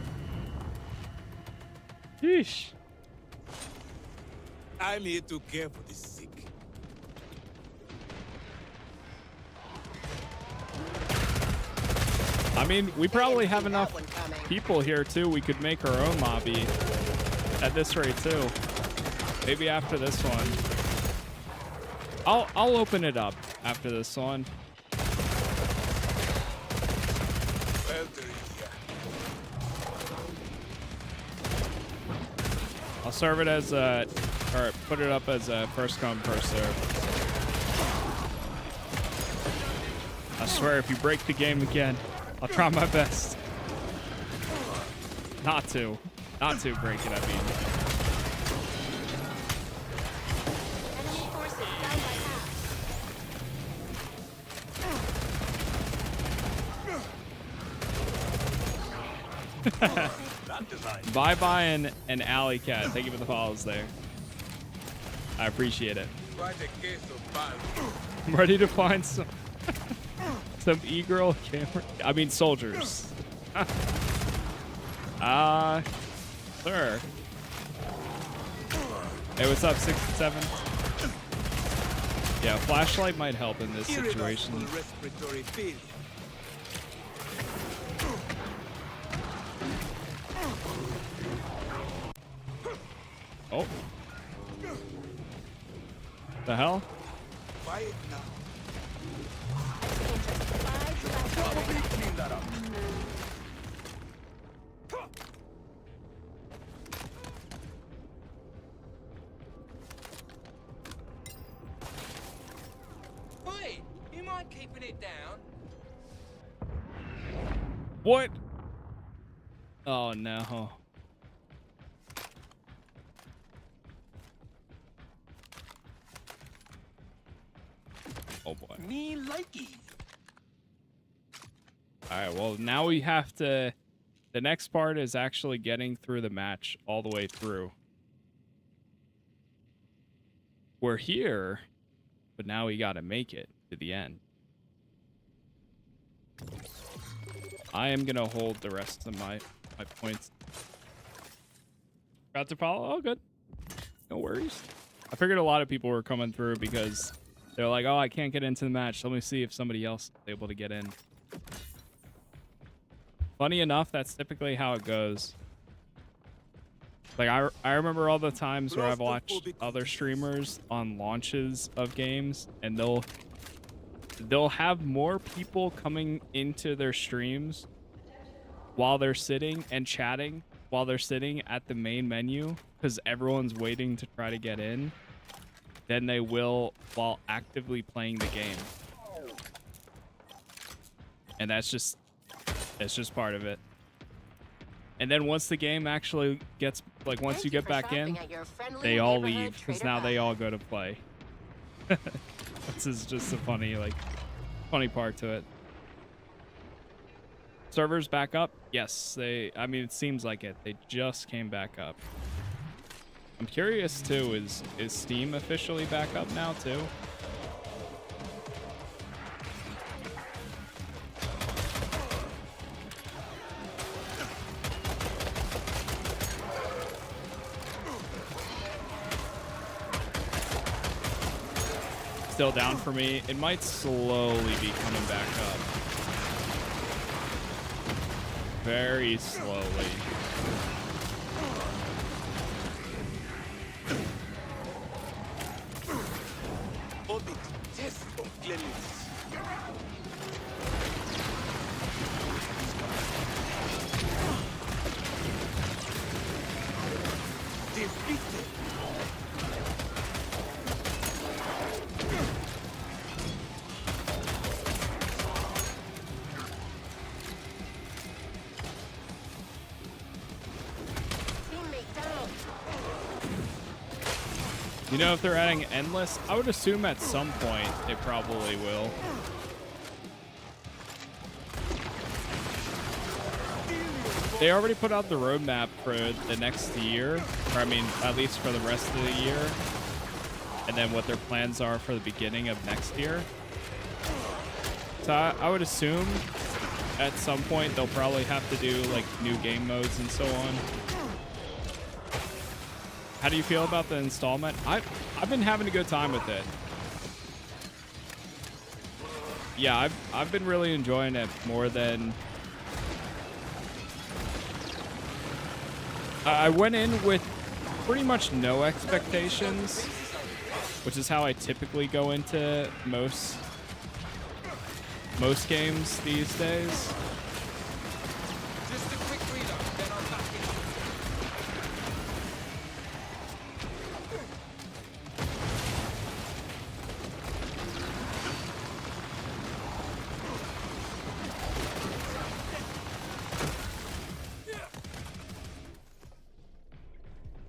A: Sheesh.
D: I'm here to care for the sick.
A: I mean, we probably
B: Didn't
A: have
B: see
A: enough
B: that one coming.
A: people here too. We could make our own lobby at this rate too. Maybe after this one. I'll open it up after this one.
D: Well, there is here.
A: I'll serve it as a, or put it up as a first come, first serve. I swear, if you break the game again, I'll try my best. Not to break it, I mean.
B: Enemy forces down by half.
D: That design.
A: Bye-bye and Alley Cat. Thank you for the follows there. I appreciate it.
D: Quite a case of bad.
A: I'm ready to find some e-girl camera. I mean soldiers. Sir. Hey, what's up, 67? Yeah, flashlight might help in this situation.
D: Irreversible respiratory failure.
A: Oh. The hell?
D: Quiet now.
B: In just 5 seconds.
D: Probably clean that up.
F: Hey, you mind keeping it down?
A: What? Oh no. Oh boy.
F: Me likey.
A: Alright, well now we have to... The next part is actually getting through the match all the way through. We're here, but now we gotta make it to the end. I am gonna hold the rest of my points. About to follow? Oh, good. No worries. I figured a lot of people were coming through because they're like, oh, I can't get into the match. Let me see if somebody else is able to get in. Funny enough, that's typically how it goes. Like, I remember all the times where I've watched other streamers on launches of games, and they'll have more people coming into their streams while they're sitting and chatting while they're sitting at the main menu because everyone's waiting to try to get in than they will while actively playing the game. And that's just part of it. And then once the game actually gets, like, once you get back in, they all leave because now they all go to play. This is just a funny part to it. Servers back up? Yes, I mean, it seems like it. They just came back up. I'm curious too, is Steam officially back up now too? Still down for me. It might slowly be coming back up. Very slowly.
D: Orbit test of cleanliness. Defeated.
A: You know, if they're adding endless, I would assume at some point they probably will. They already put out the roadmap for the next year, or I mean, at least for the rest of the year, and then what their plans are for the beginning of next year. So I would assume at some point they'll probably have to do like new game modes and so on. How do you feel about the installment? I've been having a good time with it. Yeah, I've been really enjoying it more than I went in with pretty much no expectations, which is how I typically go into most games these days.
F: Just a quick reload, then I'm back in.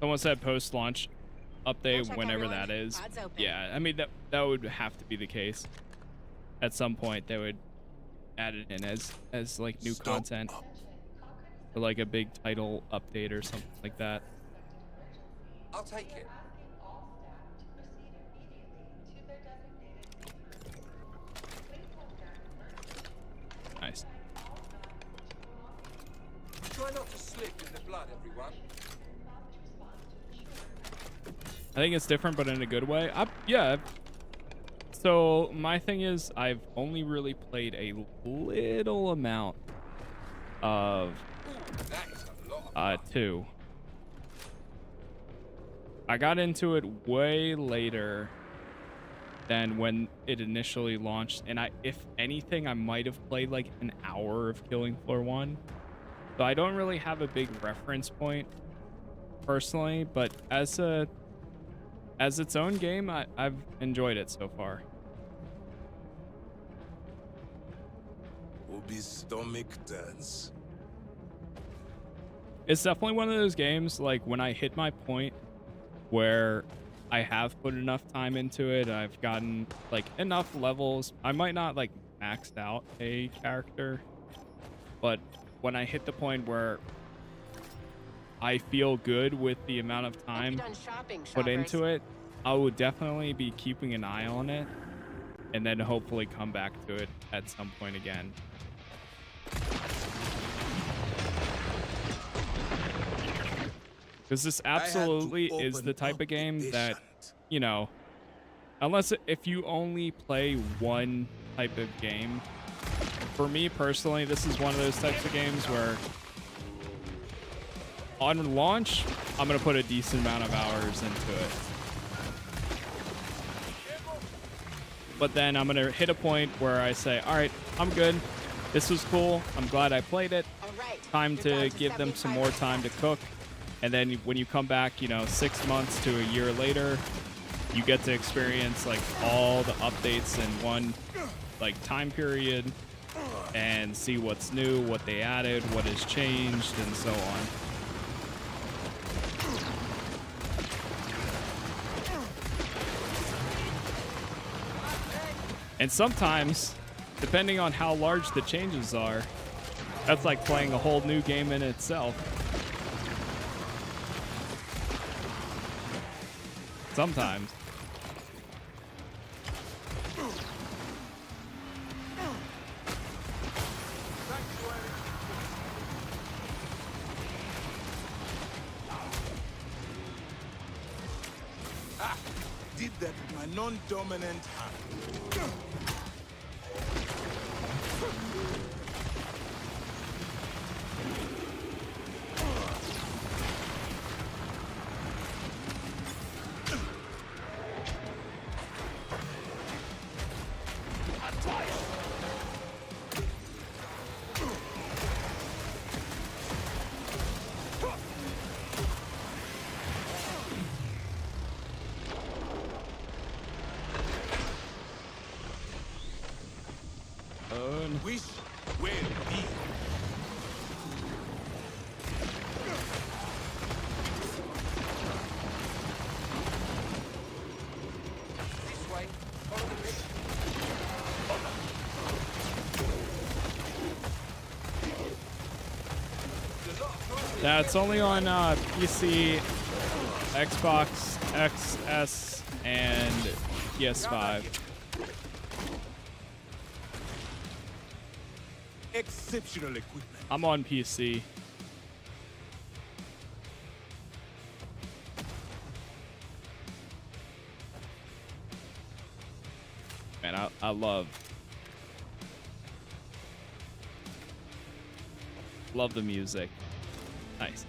A: Someone said post-launch update
B: check
A: whenever
B: everyone.
A: that is.
B: Pods open.
A: Yeah, I mean that would have to be the case. At some point they would add it in as like new content, or like a big title update or something like that.
F: I'll take it.
A: Nice.
F: Try not to slip in the blood, everyone.
A: I think it's different, but in a good way. Yeah. So my thing is, I've only really played a little amount of
F: That is a lot of
A: 2. I got into it way later than when it initially launched, and if anything, I might have played like an hour of Killing Floor 1. So I don't really have a big reference point personally, but as its own game, I've enjoyed it so far.
D: Will be stomach dance.
A: It's definitely one of those games, like when I hit my point where I have put enough time into it, I've gotten like enough levels. I might not like maxed out a character, but when I hit the point where I feel good with the amount of time
B: Done shopping,
A: put into
B: shoppers.
A: it, I would definitely be keeping an eye on it, and then hopefully come back to it at some point again. Because this absolutely is the type of game that, you know, if you only play one type of game, for me personally, this is one of those types of games where on launch, I'm going to put a decent amount of hours into it. But then I'm going to hit a point where I say, all right, I'm good. This was cool. I'm glad I played it.
B: All right.
A: Time
B: You're
A: to
B: down
A: give them some
B: 75.
A: more time to cook. And then when you come back, 6 months to a year later, you get to experience like all the updates in one like time period and see what's new, what they added, what has changed, and so on. And sometimes, depending on how large the changes are, that's like playing a whole new game in itself. Sometimes.
D: Did that with my non-dominant hand. Wish will be.
A: That's only on PC, Xbox, XS, and PS5.
D: Exceptional equipment.
A: I'm on PC. Man, I love the music. Nice.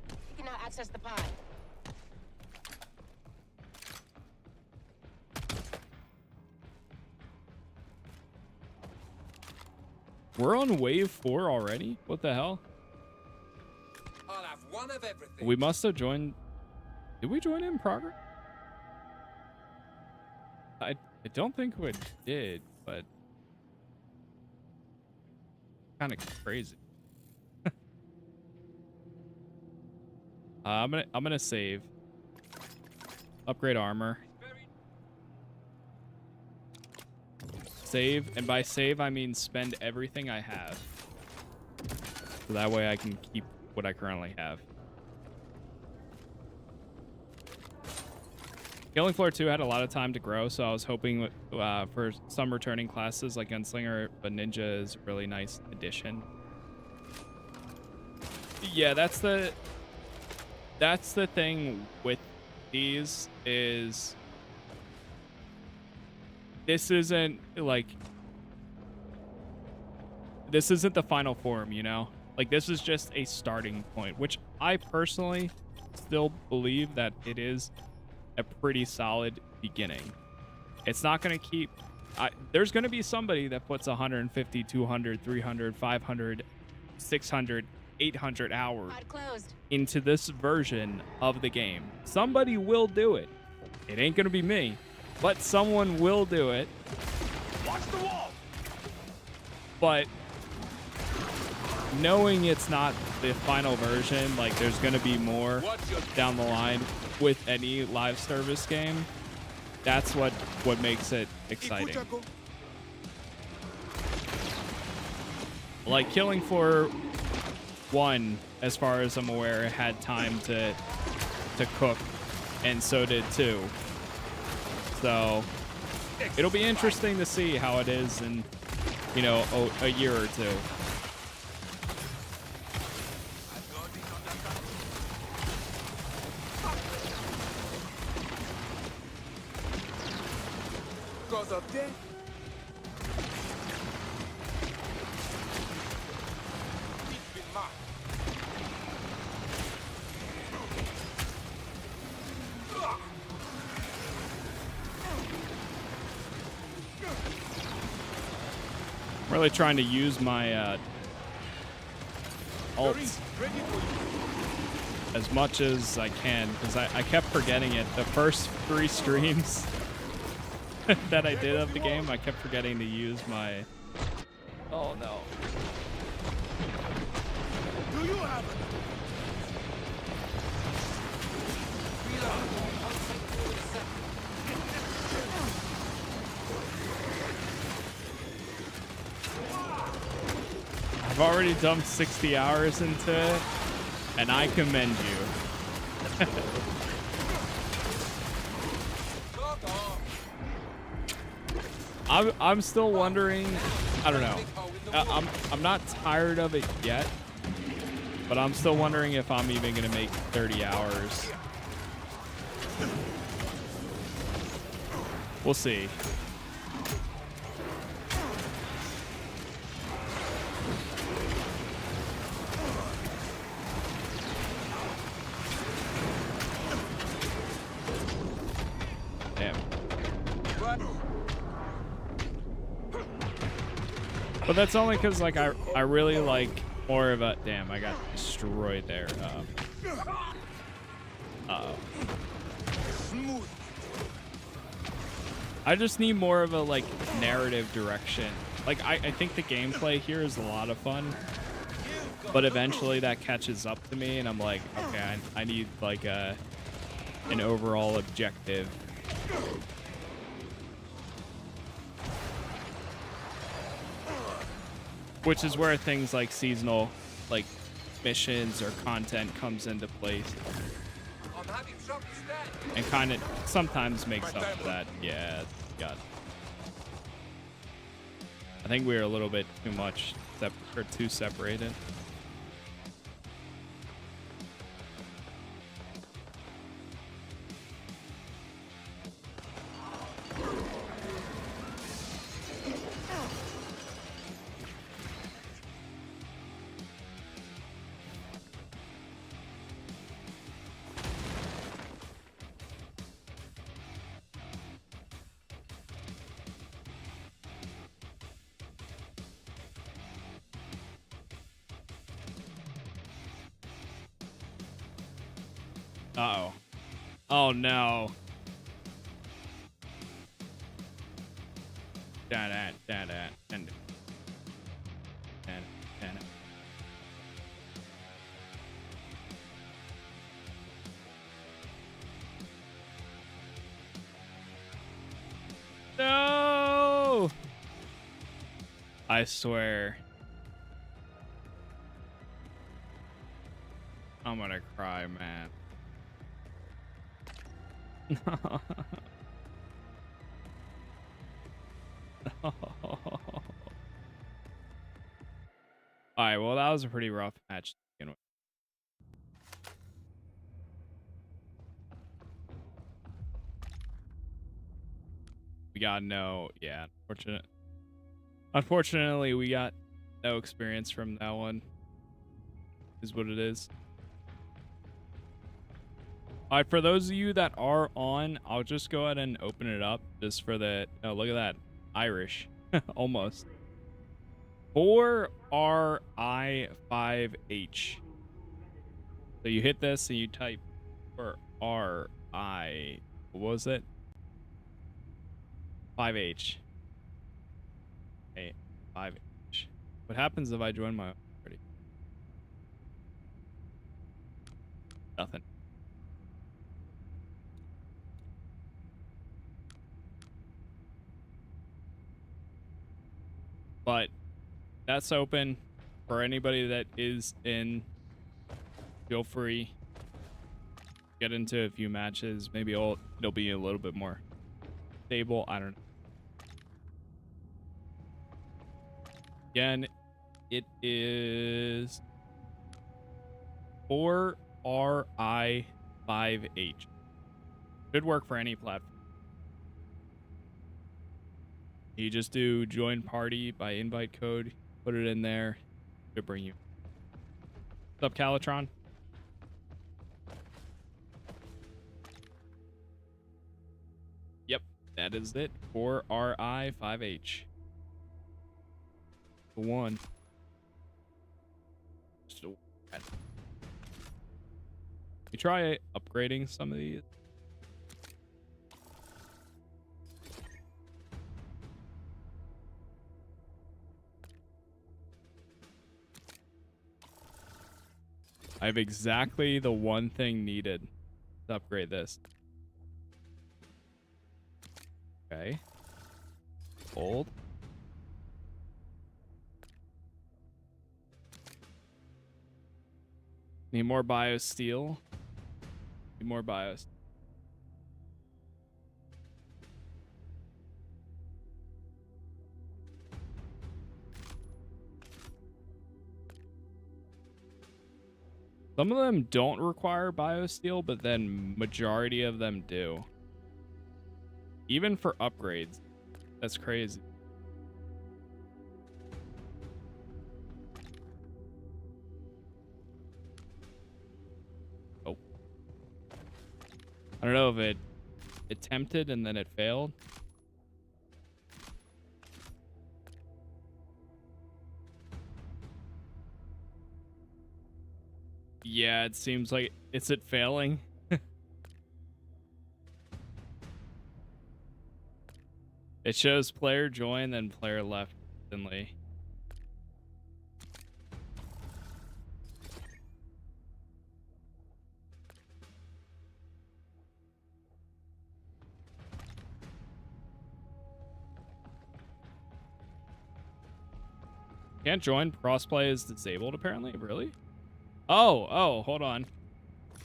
B: You can now access the pod.
A: We're on wave 4 already? What the hell?
F: I'll have one of everything.
A: We must have joined. Did we join in progress? I don't think we did, but kind of crazy. I'm gonna save. Upgrade armor. Save, and by save I mean spend everything I have. So that way I can keep what I currently have. Killing Floor 2 had a lot of time to grow, so I was hoping for some returning classes like Gunslinger, but Ninja is a really nice addition. Yeah, that's the thing with these is this isn't the final form, you know? Like, this is just a starting point, which I personally still believe that it is a pretty solid beginning. It's not going to keep... there's going to be somebody that puts 150, 200, 300, 500, 600, 800 hours into this version of the game. Somebody will do it. It ain't going to be me, but someone will do it.
D: Watch the wall.
A: But knowing it's not the final version, like there's going to be more down the line with any live service game, that's what makes it exciting. Like Killing Floor 1, as far as I'm aware, had time to cook, and so did 2. So it'll be interesting to see how it is in, you know, a year or two.
D: Cause of death. It's been marked.
A: I'm really trying to use my ults as much as I can, because I kept forgetting it. The first 3 streams that I did of the game, I kept forgetting to use my... Oh no.
D: Do you have it?
A: I've already dumped 60 hours into it, and I commend you. I'm still wondering. I don't know. I'm not tired of it yet, but I'm still wondering if I'm even gonna make 30 hours. We'll see. But that's only because, like, I really like more of a... Damn, I got destroyed there. Uh-oh. I just need more of a, like, narrative direction. Like, I think the gameplay here is a lot of fun. But eventually that catches up to me, and I'm like, okay, I need, like, an overall objective. which is where things like seasonal, like missions or content comes into place
F: I'm having trouble staying.
A: and kind of sometimes makes up for that. Yeah, got it. I think we were a little bit too much or too separated. Uh-oh. Oh, no. Da-da, da-da, and... Da-da, da-da. No! I swear. I'm gonna cry, man. No. No. Alright, well, that was a pretty rough match to begin with. We got no, yeah, unfortunately, we got no experience from that one. Is what it is. All right, for those of you that are on, I'll just go ahead and open it up just for the, oh, look at that. Irish. Almost. 4RI5H. So you hit this and you type 4RI, what was it? 5H. Okay, 5H. What happens if I join my party? Nothing. But that's open for anybody that is in. Feel free. Get into a few matches. Maybe it'll be a little bit more stable. I don't know. Again, it is 4RI5H. Should work for any platform. You just do join party by invite code, put it in there, it'll bring you. What's up, Calitron? Yep, that is it. 4RI5H. The one. Still. You try upgrading some of these. I have exactly the one thing needed to upgrade this. Okay. Hold. Need more biosteel. Need more biosteel. Some of them don't require biosteel, but then majority of them do. Even for upgrades. That's crazy. Oh. I don't know if it attempted and then it failed. Yeah, it seems like is it failing? It shows player join, then player left instantly. Can't join. Crossplay is disabled, apparently. Really? Oh, hold on.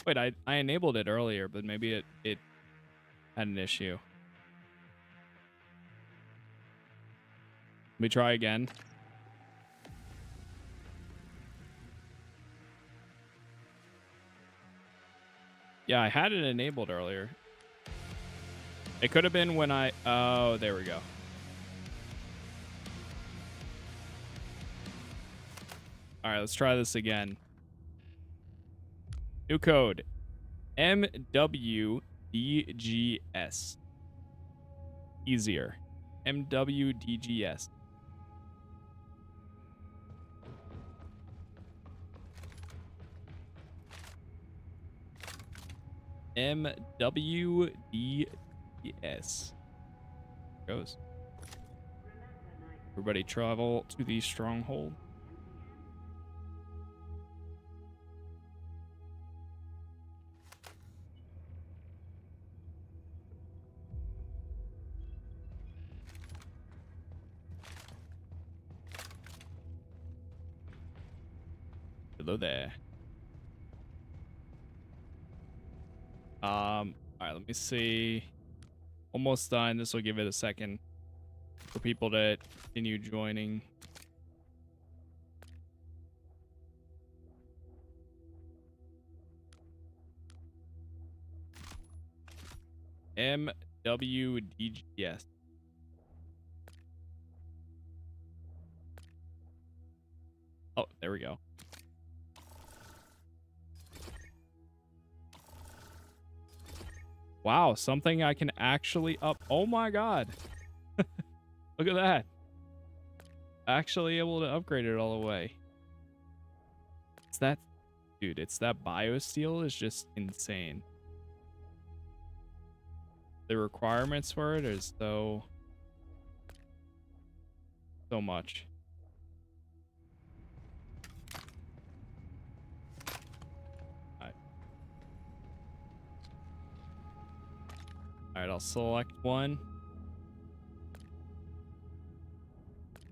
A: Wait, I enabled it earlier, but maybe it had an issue. Let me try again. Yeah, I had it enabled earlier. It could have been when oh, there we go. All right, let's try this again. New code. MWDGS. Easier. MWDGS. MWDGS. Goes. Everybody travel to the stronghold. Hello there. All right, let me see. Almost done. This will give it a second for people to continue joining. MWDGS. Oh, there we go. Wow, something I can actually up. Oh my god. Look at that. Actually able to upgrade it all the way. It's that, dude, it's that biosteel is just insane. The requirements for it is so much. All right, I'll select one.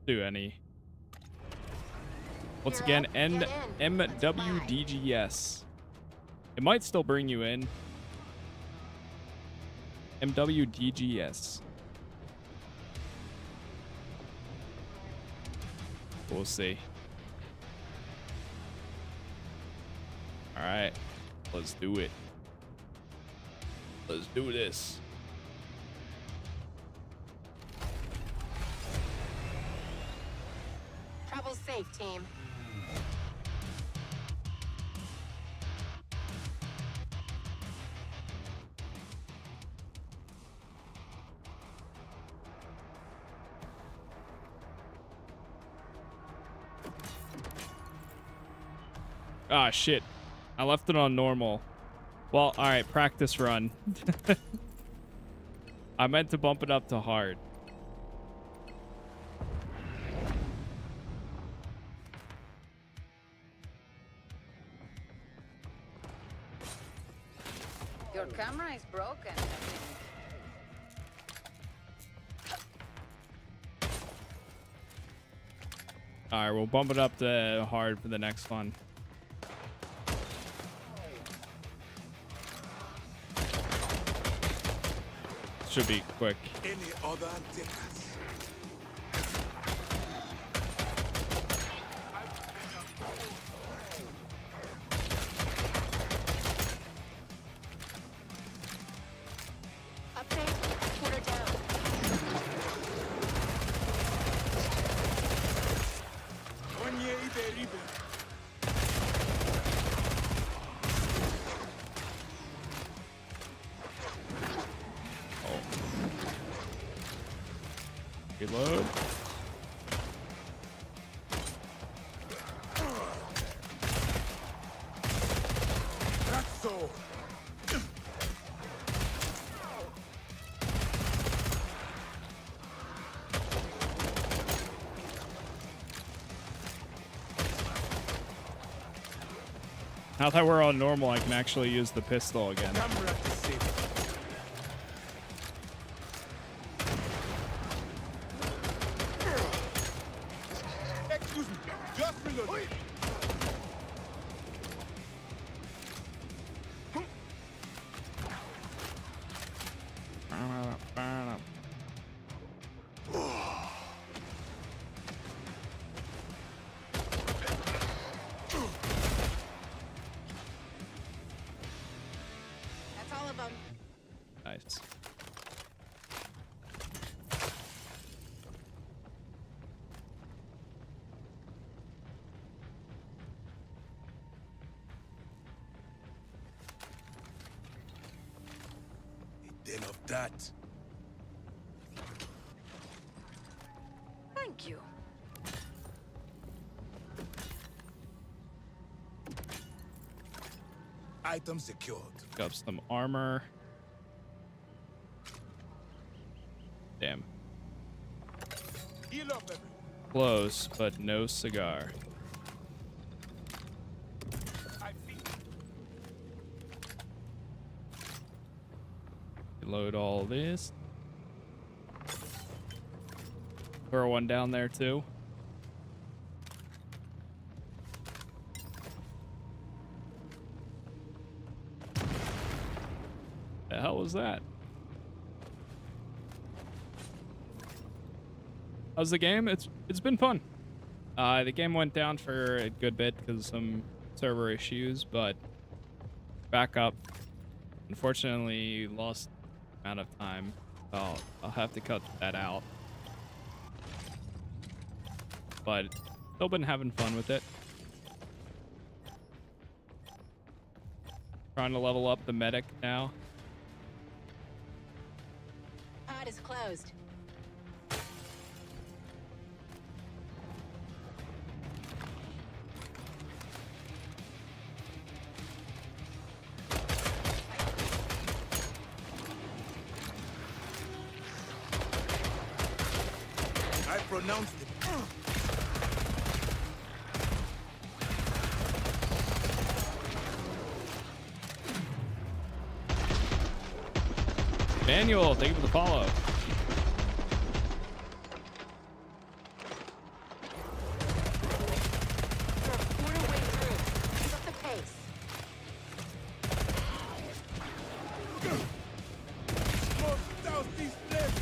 A: Do any. Once again, MWDGS. It might still bring you in. MWDGS. We'll see. All right, let's do it. Let's do this.
B: Travel safe, team.
A: Ah, shit. I left it on normal. Well, all right, practice run. I meant to bump it up to hard.
C: Your camera is broken.
A: All right, we'll bump it up to hard for the next one. Should be quick.
D: Any other takers?
B: Update. Put her down.
A: Reload.
D: That's so.
A: Now that we're on normal, I can actually use the pistol again.
D: Camera disabled. Excuse me.
B: That's all of them.
A: Nice.
D: A den of that.
C: Thank you.
D: Item secured.
A: Pick up some armor. Damn.
D: Heal up, everyone.
A: Close, but no cigar.
D: I feel
A: Load all this. Throw one down there too. The hell was that? How's the game? It's been fun. The game went down for a good bit because of some server issues, but back up. Unfortunately, lost amount of time. I'll have to cut that out. But still been having fun with it. Trying to level up the medic now.
B: Pod is closed.
D: I pronounced it.
A: Manuel, thank you for the follow.
B: We're a quarter way through. Keep up the pace.
D: Smoke down these flames.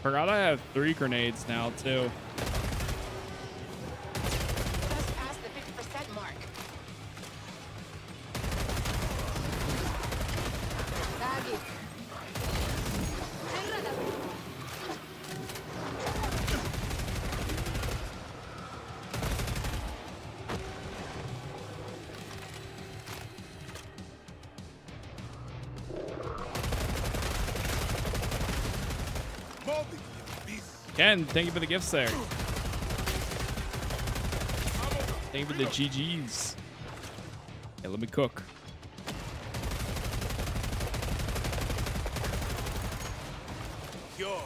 A: Forgot I have 3 grenades now too.
B: Just past the 50% mark. Doggy.
D: Mold it, you beast.
A: Ken, thank you for the gifts there. Thank you for the GGs. Yeah, let me cook.
D: Cure.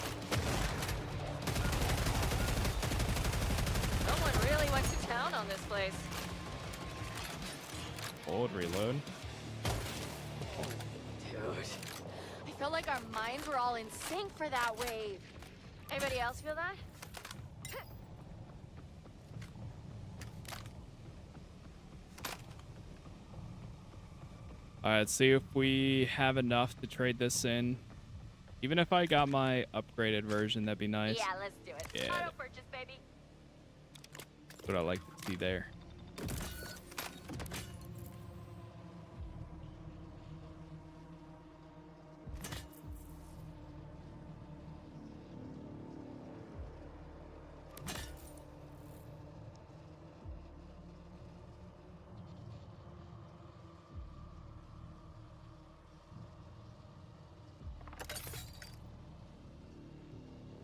C: Someone really went to town on this place.
A: Hold, reload.
C: Dude. I felt like our minds were all in sync for that wave. Anybody else feel that?
A: All right, let's see if we have enough to trade this in. Even if I got my upgraded version, that'd be nice.
C: Yeah, let's do it.
A: Yeah.
C: Auto purchase, baby.
A: That's what I like to see there.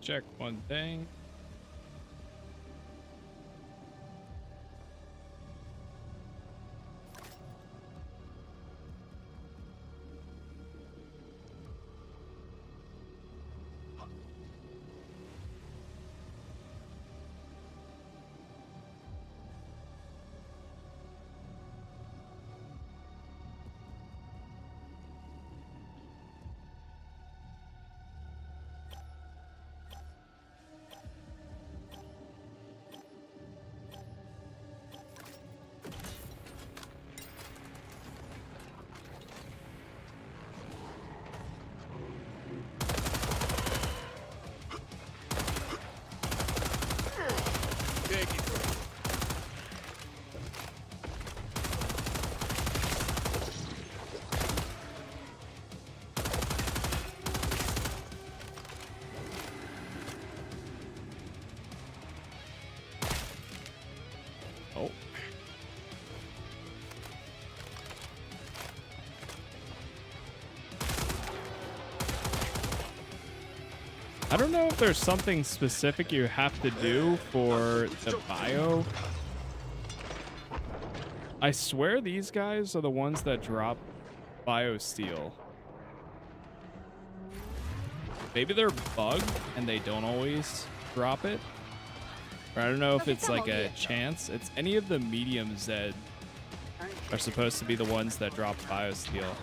A: Check one thing. don't know if there's something specific you have to do for the bio. I swear these guys are the ones that drop bio steel. Maybe they're bugged and they don't always drop it. Or I don't know if it's like a chance. It's any of the mediums that are supposed to be the ones that drop bio steel.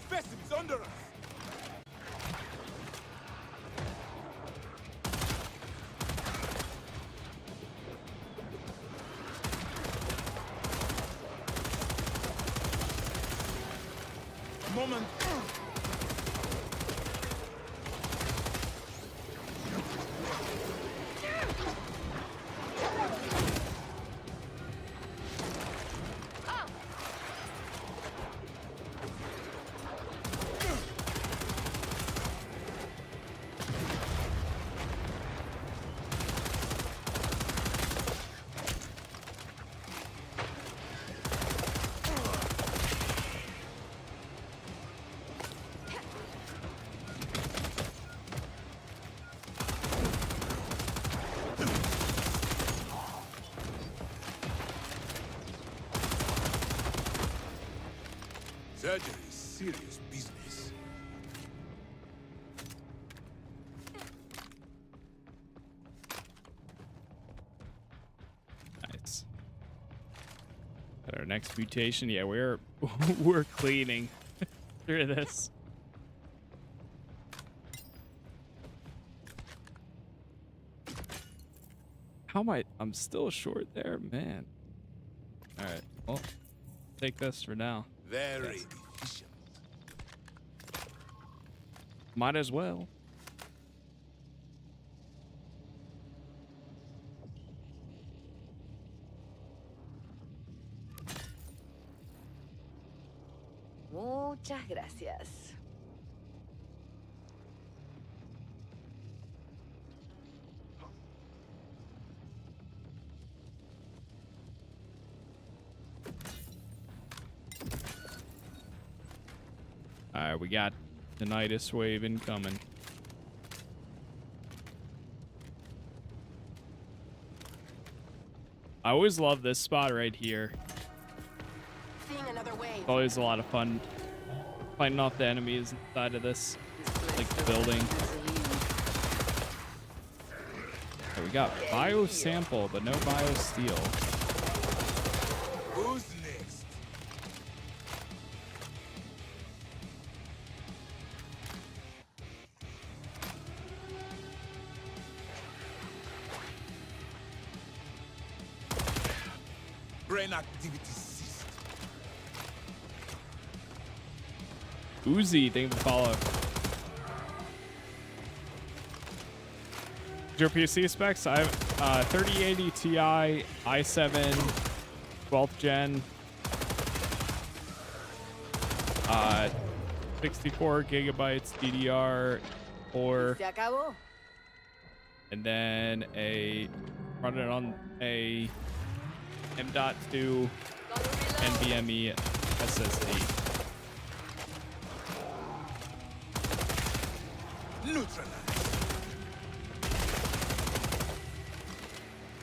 D: Specimens under us. Moment. Surgery is serious business.
A: Nice. At our next mutation, yeah, we're we're cleaning through this. How am I'm still short there, man. All right, well, take this for now.
D: Very efficient.
A: Might as well.
C: Muchas gracias.
A: All right, we got tinnitus wave incoming. I always love this spot right here.
B: Seeing another wave.
A: Always a lot of fun fighting off the enemies inside of this like building. Okay, we got bio sample, but no bio steel.
D: Who's next? Brain activity ceased.
A: Uzi, thank you for the follow. Your PC specs? I have 3080 Ti, i7, 12th gen, 64 gigabytes DDR4,
C: Se acabó.
A: and then running on a M.2 NVMe SSD.
D: Neutralized.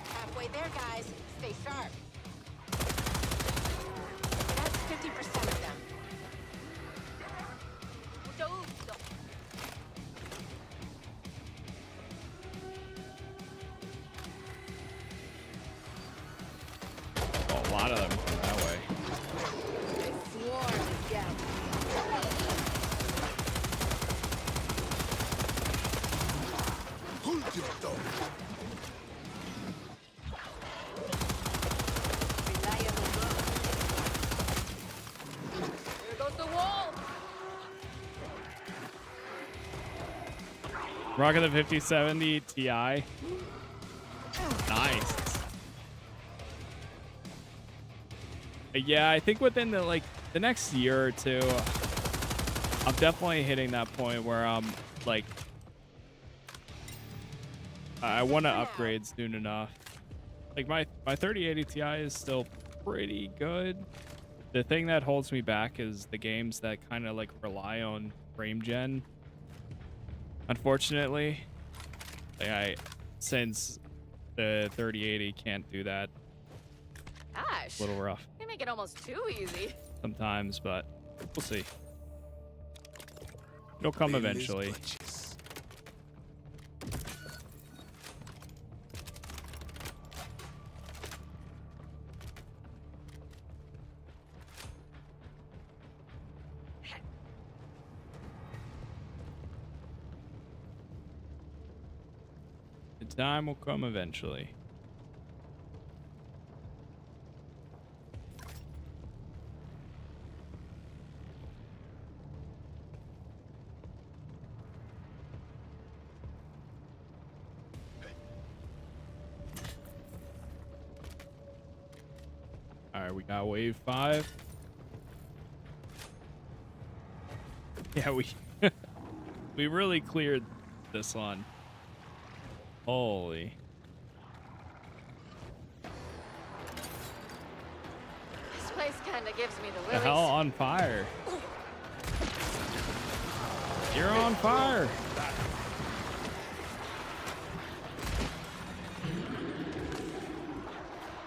B: Halfway there, guys. Stay sharp. That's 50% of them.
C: Mucho gusto.
A: Oh, a lot of them come that way.
C: Swarm is down.
D: Hold your tongue.
C: Reliable look. There goes the wall.
A: Rocking the 5070 Ti. Nice. Yeah, I think within the next year or two, I'm definitely hitting that point where I'm like, I want to upgrade soon enough. Like my 3080 Ti is still pretty good. The thing that holds me back is the games that kind of like rely on frame gen. Unfortunately, like since the 3080 can't do that,
C: Gosh,
A: it's a little rough
C: they make it almost too easy.
A: sometimes, but we'll see. It'll come eventually. The time will come eventually. All right, we got wave 5. Yeah, we really cleared this one. Holy.
C: This place kind of gives me the
A: The
C: willies.
A: hell on fire. You're on fire.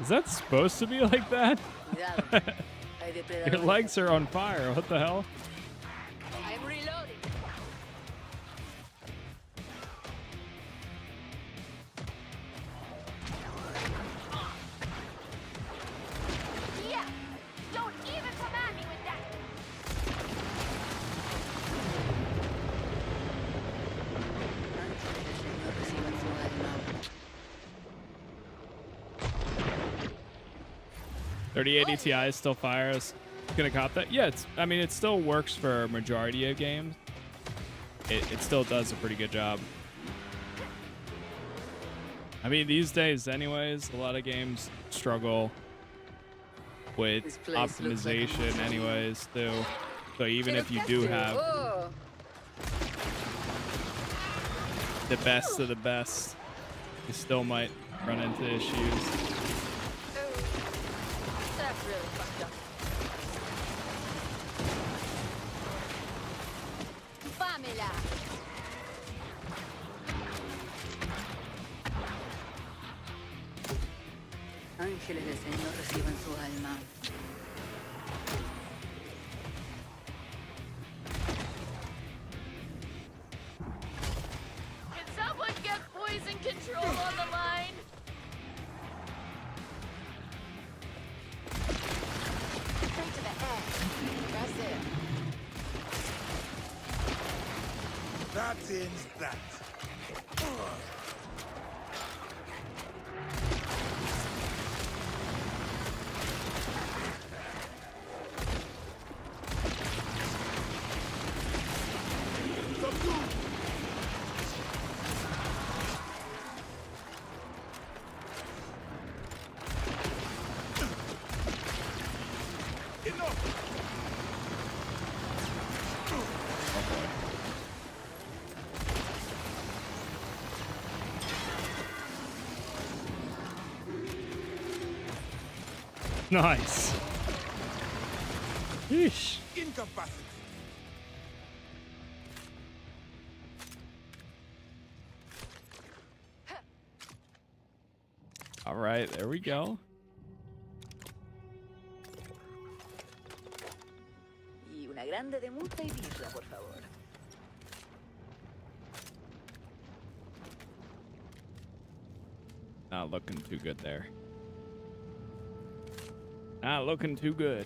A: Is that supposed to be like that? Your legs are on fire. What the hell?
C: I'm reloading. Yeah, don't even come at me with that.
A: .3080 Ti still fires. Gonna cop that? Yeah, I mean, it still works for a majority of games. It still does a pretty good job. I mean, these days, anyways, a lot of games struggle with optimization, anyways, too. So even if you do have the best of the best, you still might run into issues.
C: That's really fucked up. Pamela.
G: Ángeles del Señor reciban su alma.
C: Can someone get poison control on the line?
B: Straight to the edge. That's it.
D: That ends that.
A: Nice. Yeesh.
D: Incapacity.
A: All right, there we go.
G: Y una grande de multa y birra, por favor.
A: Not looking too good there. Not looking too good.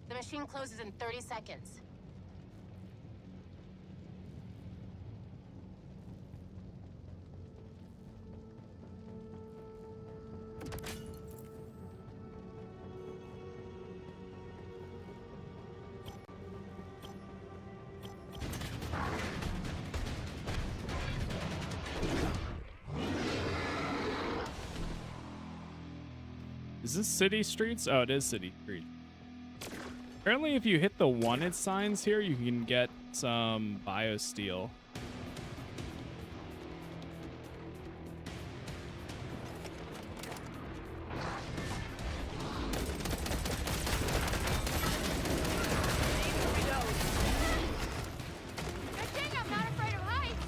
B: The machine closes in 30 seconds.
A: Is this city streets? Oh, it is city streets. Apparently, if you hit the wanted signs here, you can get some biosteel.
C: Good thing I'm not afraid of heights.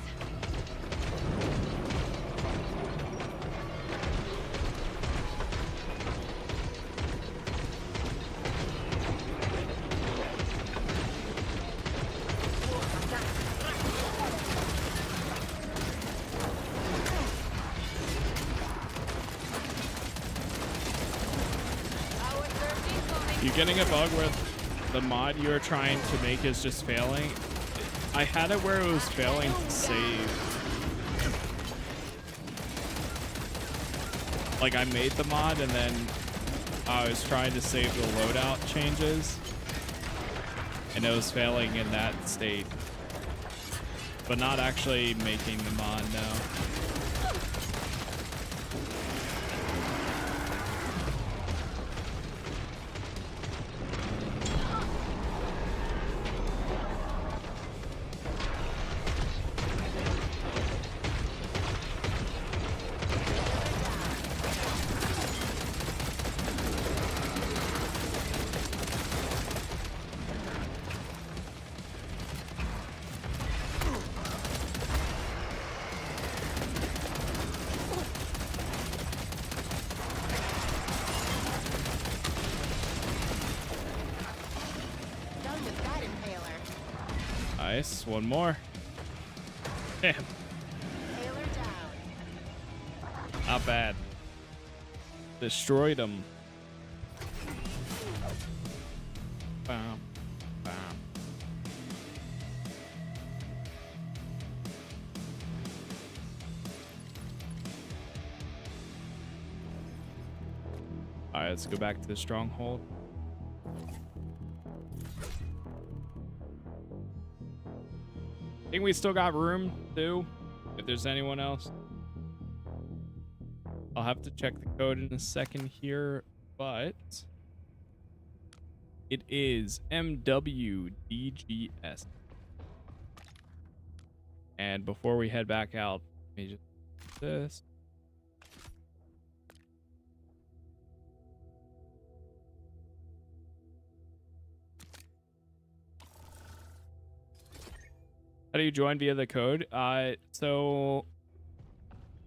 C: I was thirsty, so
A: You're getting a bug where the mod you are trying to make is just failing. I had it where it was failing to save. Like I made the mod and then I was trying to save the loadout changes and it was failing in that state. But not actually making the mod now.
C: done with that impaler.
A: Nice, one more. Damn,
C: Impaler down.
A: not bad. Destroyed him. Bam, bam. All right, let's go back to the stronghold. I think we still got room too, if there's anyone else. I'll have to check the code in a second here, but it is MWDGS. And before we head back out, let me just do this. How do you join via the code? So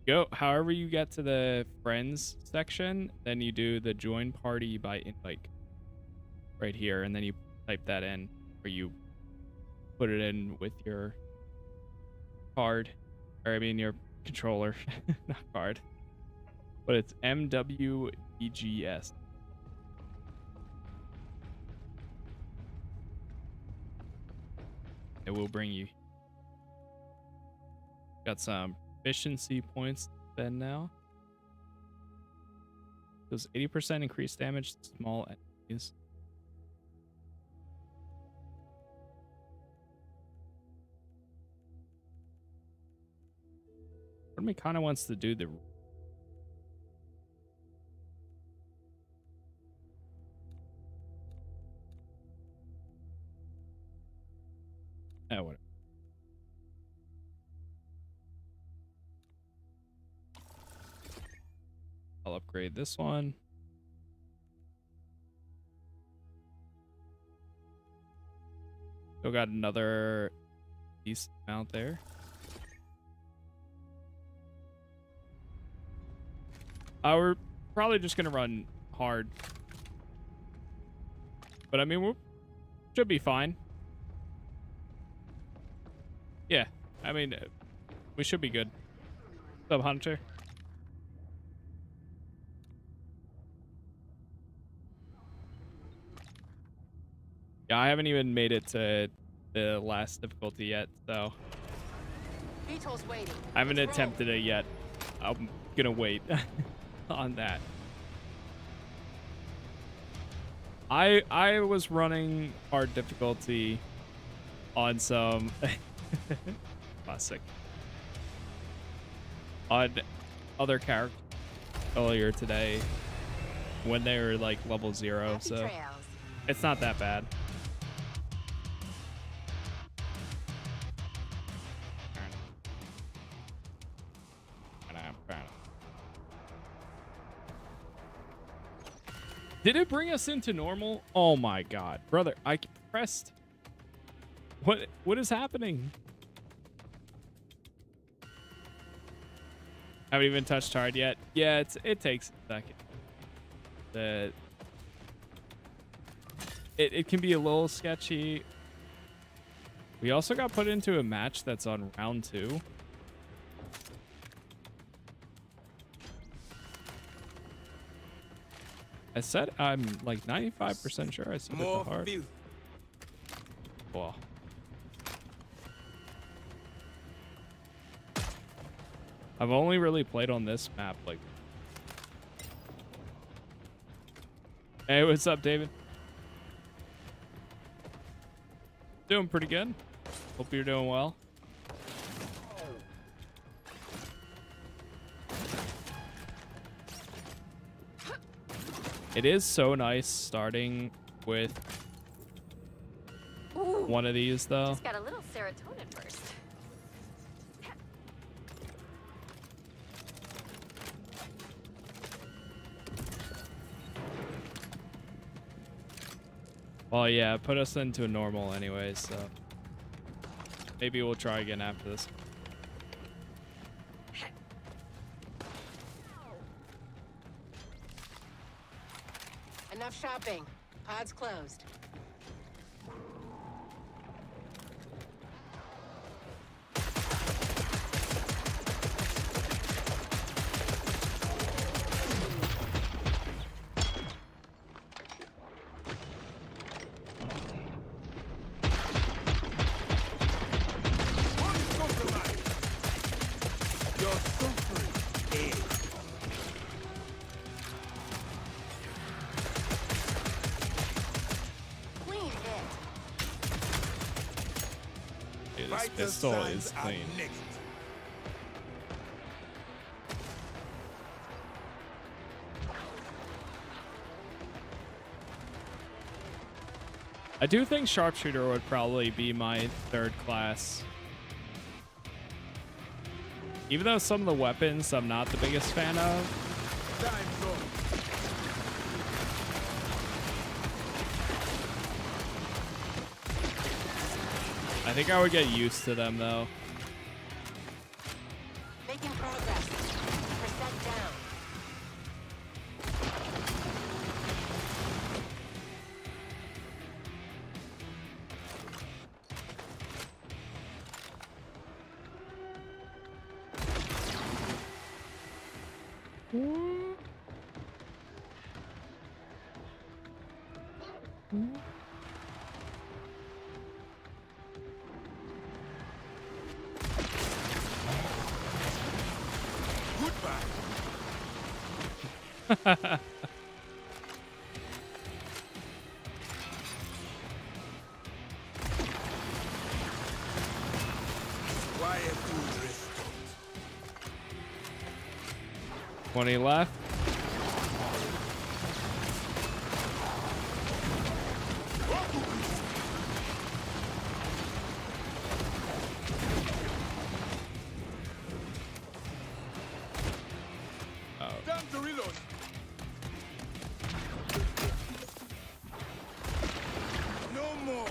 A: go however you get to the friends section, then you do the join party by invite right here, and then you type that in, or you put it in with your card, or I mean your controller, not card, but it's MWEGS. It will bring you. Got some efficiency points to spend now. Does 80% increased damage to small enemies. Part of me kind of wants to do the. Oh, whatever. I'll upgrade this one. Still got another decent amount there. We're probably just gonna run hard, but I mean we should be fine. Yeah, I mean we should be good. What's up, Hunter? Yeah, I haven't even made it to the last difficulty yet, so
C: Beetle's waiting.
A: I haven't
C: Let's roll.
A: attempted it yet. I'm gonna wait on that. I was running hard difficulty on some classic on other characters earlier today, when they were like level 0,
B: Happy
A: so
B: trails.
A: it's not that bad. Did it bring us into normal? Oh my god, brother! I pressed. What is happening? Haven't even touched hard yet. Yeah, it takes a second. It can be a little sketchy. We also got put into a match that's on round 2. I said I'm like 95% sure I set it to
D: More
A: hard.
D: filth.
A: Wow. I've only really played on this map like. Hey, what's up, David? Doing pretty good. Hope you're doing well. It is so nice starting with
C: Ooh,
A: one of these, though.
C: just got a little serotonin burst.
A: Well, yeah, put us into a normal anyway, so maybe we'll try again after this.
B: Enough shopping. Pod's closed.
D: Your suffering ends.
C: Clean it.
A: Dude, this
D: Vital
A: pistol
D: signs
A: is
D: are
A: clean.
D: negative.
A: I do think sharpshooter would probably be my 3rd class. Even though some of the weapons I'm not the biggest fan of.
D: Time's up.
A: I think I would get used to them though.
B: Making progress. Percent down.
D: Goodbye. Quiet food restaurant.
A: 20 left.
D: Time to reload. No more.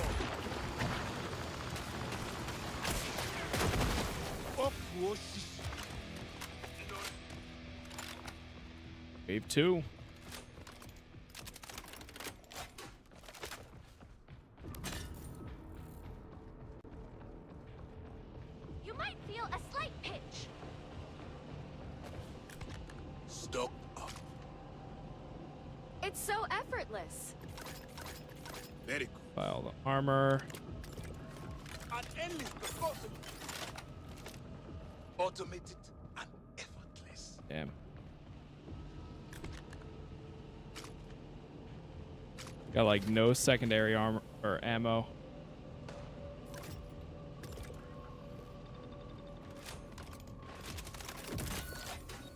D: Up, whoosh.
A: Wave 2.
C: You might feel a slight pinch.
D: Stock up.
C: It's so effortless.
D: Very good.
A: Buy all the armor.
D: An endless precaution. Automated and effortless.
A: Damn. Got like no secondary armor or ammo.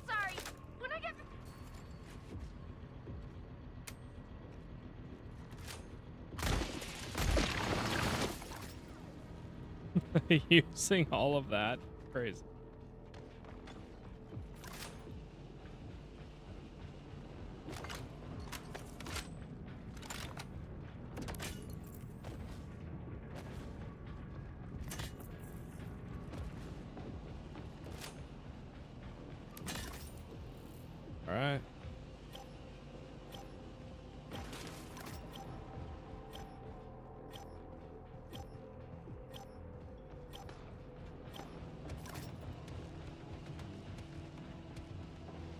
C: Sorry. When I get
A: Using all of that. Crazy. All right.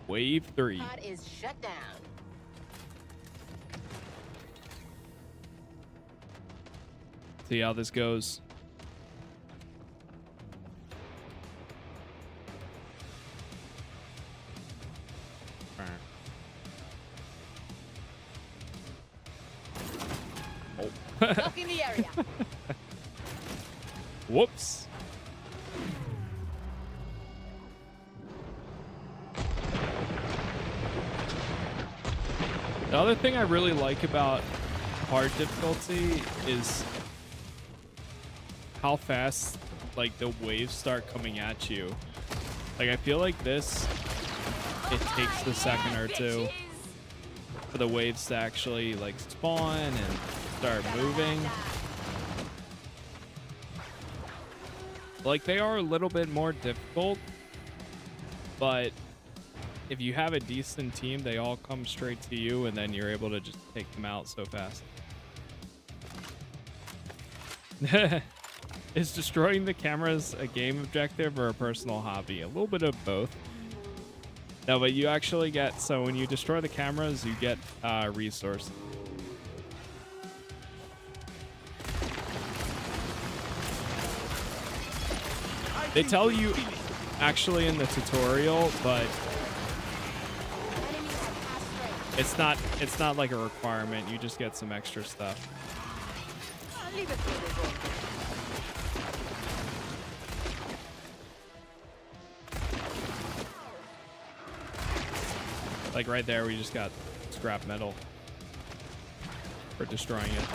A: Wave 3.
B: Pod is shut down.
A: See how this goes.
B: Lock in the area.
A: Whoops. The other thing I really like about hard difficulty is how fast like the waves start coming at you. Like I feel like this, it takes a second or two for the waves to actually like spawn and start moving. Like they are a little bit more difficult, but if you have a decent team, they all come straight to you and then you're able to just take them out so fast. Is destroying the cameras a game objective or a personal hobby? A little bit of both. No, but you actually get, so when you destroy the cameras, you get resources. They tell you actually in the tutorial, but it's not like a requirement. You just get some extra stuff.
G: Leave it for the boy.
A: Like right there, we just got scrap metal for destroying it.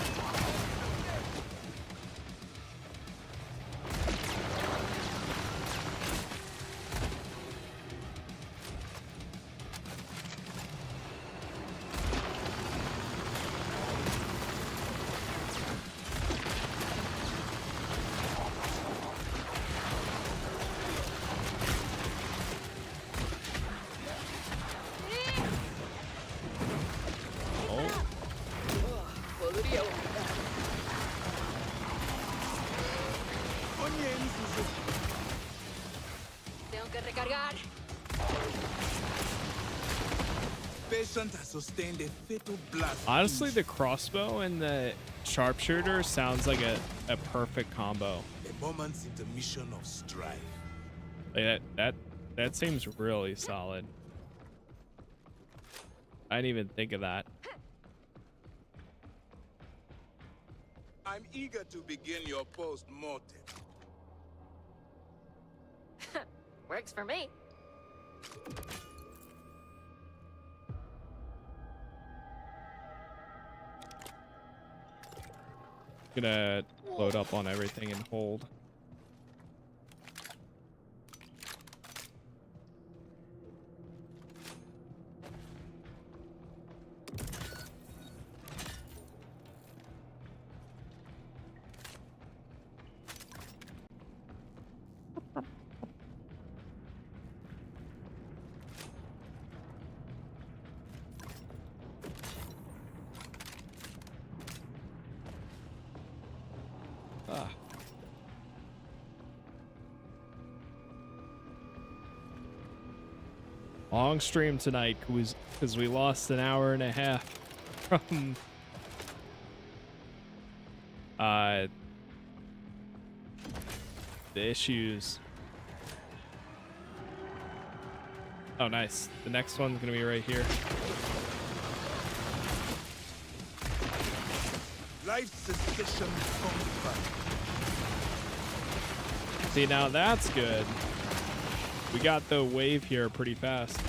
B: Tengo que recargar.
D: Patient has sustained a fatal blast.
A: Honestly, the crossbow and the sharpshooter sounds like a perfect combo.
D: A moment's intermission of strife.
A: Like that seems really solid. I didn't even think of that.
D: I'm eager to begin your post-mortem.
B: Works for me.
A: Gonna load up on everything and hold. Ah. Long stream tonight because we lost an hour and a half from the issues. Oh, nice. The next one's gonna be right here.
D: Life cessation confirmed.
A: See, now that's good. We got the wave here pretty fast.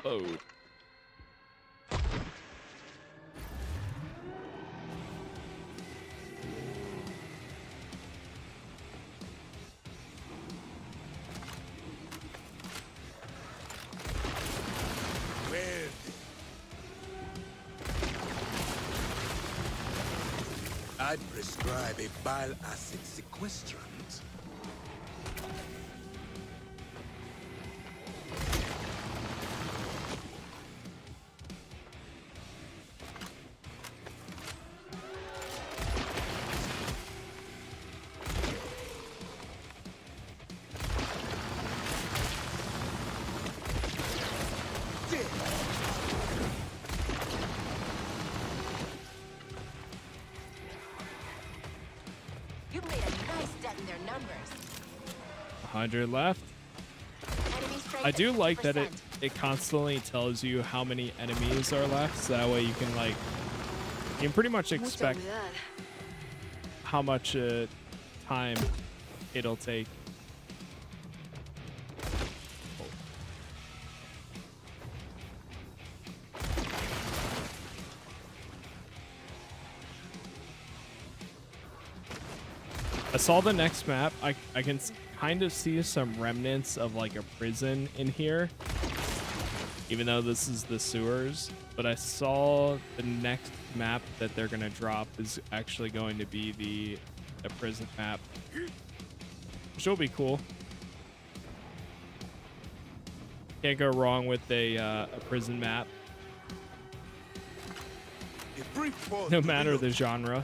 A: Oh.
D: I'd prescribe a bile acid sequestrant.
B: You've made a nice dent in their numbers.
A: 100 left.
B: Enemy strength
A: I do
B: at
A: like that
B: 50%.
A: it constantly tells you how many enemies are left, so that way you can like you can pretty much expect how much time it'll take. I saw the next map. I can kind of see some remnants of like a prison in here, even though this is the sewers. But I saw the next map that they're gonna drop is actually going to be the prison map, which will be cool. Can't go wrong with a prison map, no matter the genre.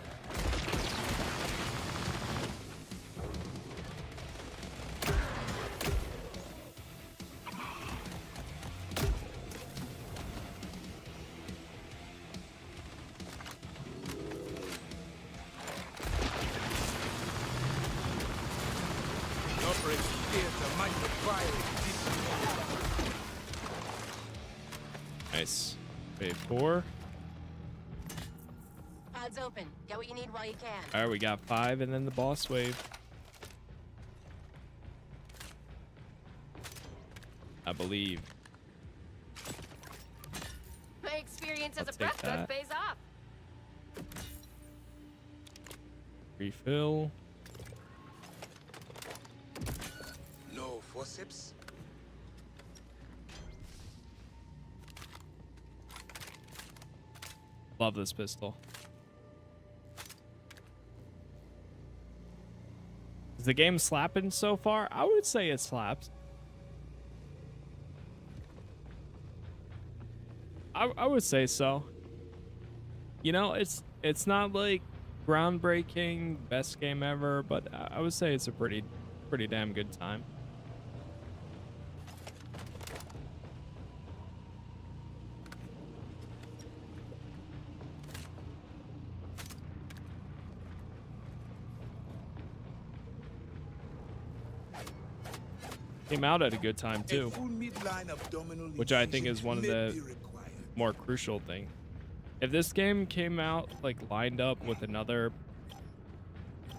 A: Nice. Wave 4.
B: Pods open. Get what you need while you can.
A: All right, we got 5, and then the boss wave. I believe.
C: My experience as
A: I'll
C: a
A: take
C: breath cook
A: that.
C: pays off.
A: Refill.
D: No forceps.
A: Love this pistol. Is the game slapping so far? I would say it slaps. I would say so. You know, it's not like groundbreaking, best game ever, but I would say it's a pretty damn good time. Came out at a good time too, which I think is one of the more crucial thing. If this game came out like lined up with another,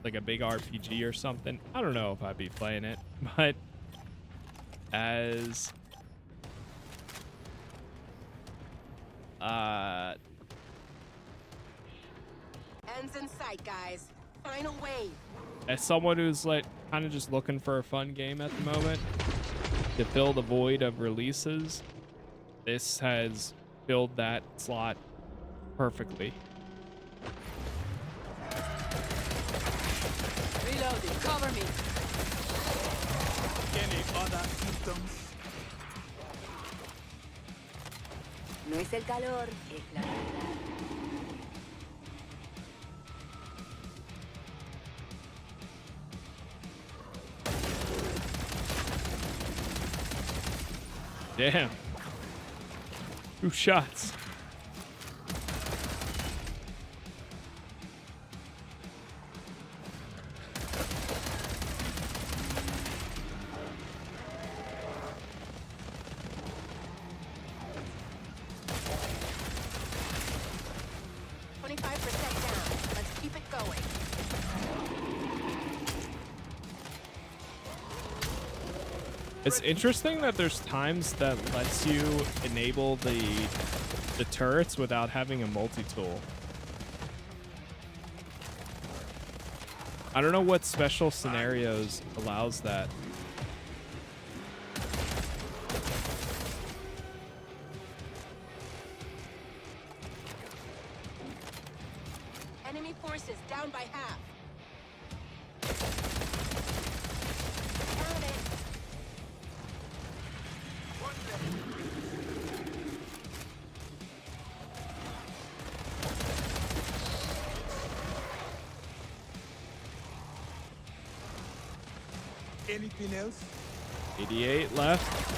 A: like a big RPG or something, I don't know if I'd be playing it, but as
B: Ends in sight, guys. Final wave.
A: as someone who's like kind of just looking for a fun game at the moment to fill the void of releases, this has filled that slot perfectly.
B: Reloading. Cover me.
D: Any other symptoms?
G: No es el calor, es la verdad.
A: Damn. 2 shots. It's interesting that there's times that lets you enable the turrets without having a multi-tool. I don't know what special scenarios allows that.
B: Enemy
H: Enemy forces down by half.
C: Found it.
D: Anything else?
A: 88 left.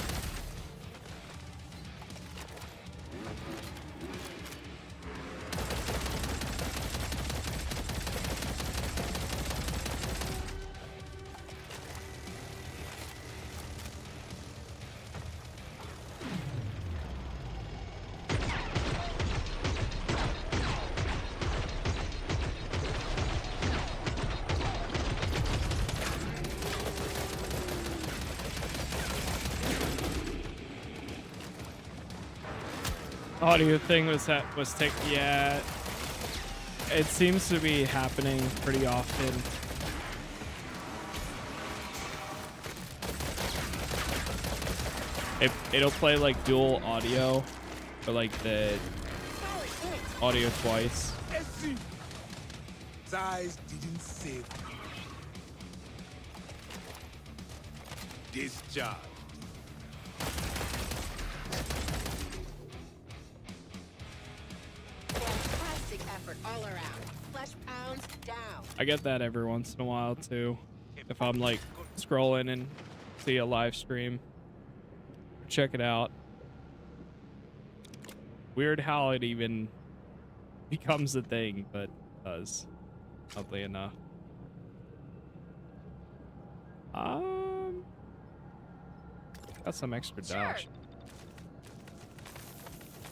A: Audio thing was taken. Yeah, it seems to be happening pretty often. It'll play like dual audio, or like the audio twice.
D: Size didn't save me. Discharge.
H: Fantastic effort all around. Flesh pounds down.
A: I get that every once in a while too. If I'm like scrolling and see a live stream, check it out. Weird how it even becomes a thing, but it does, oddly enough. Got some extra dodge.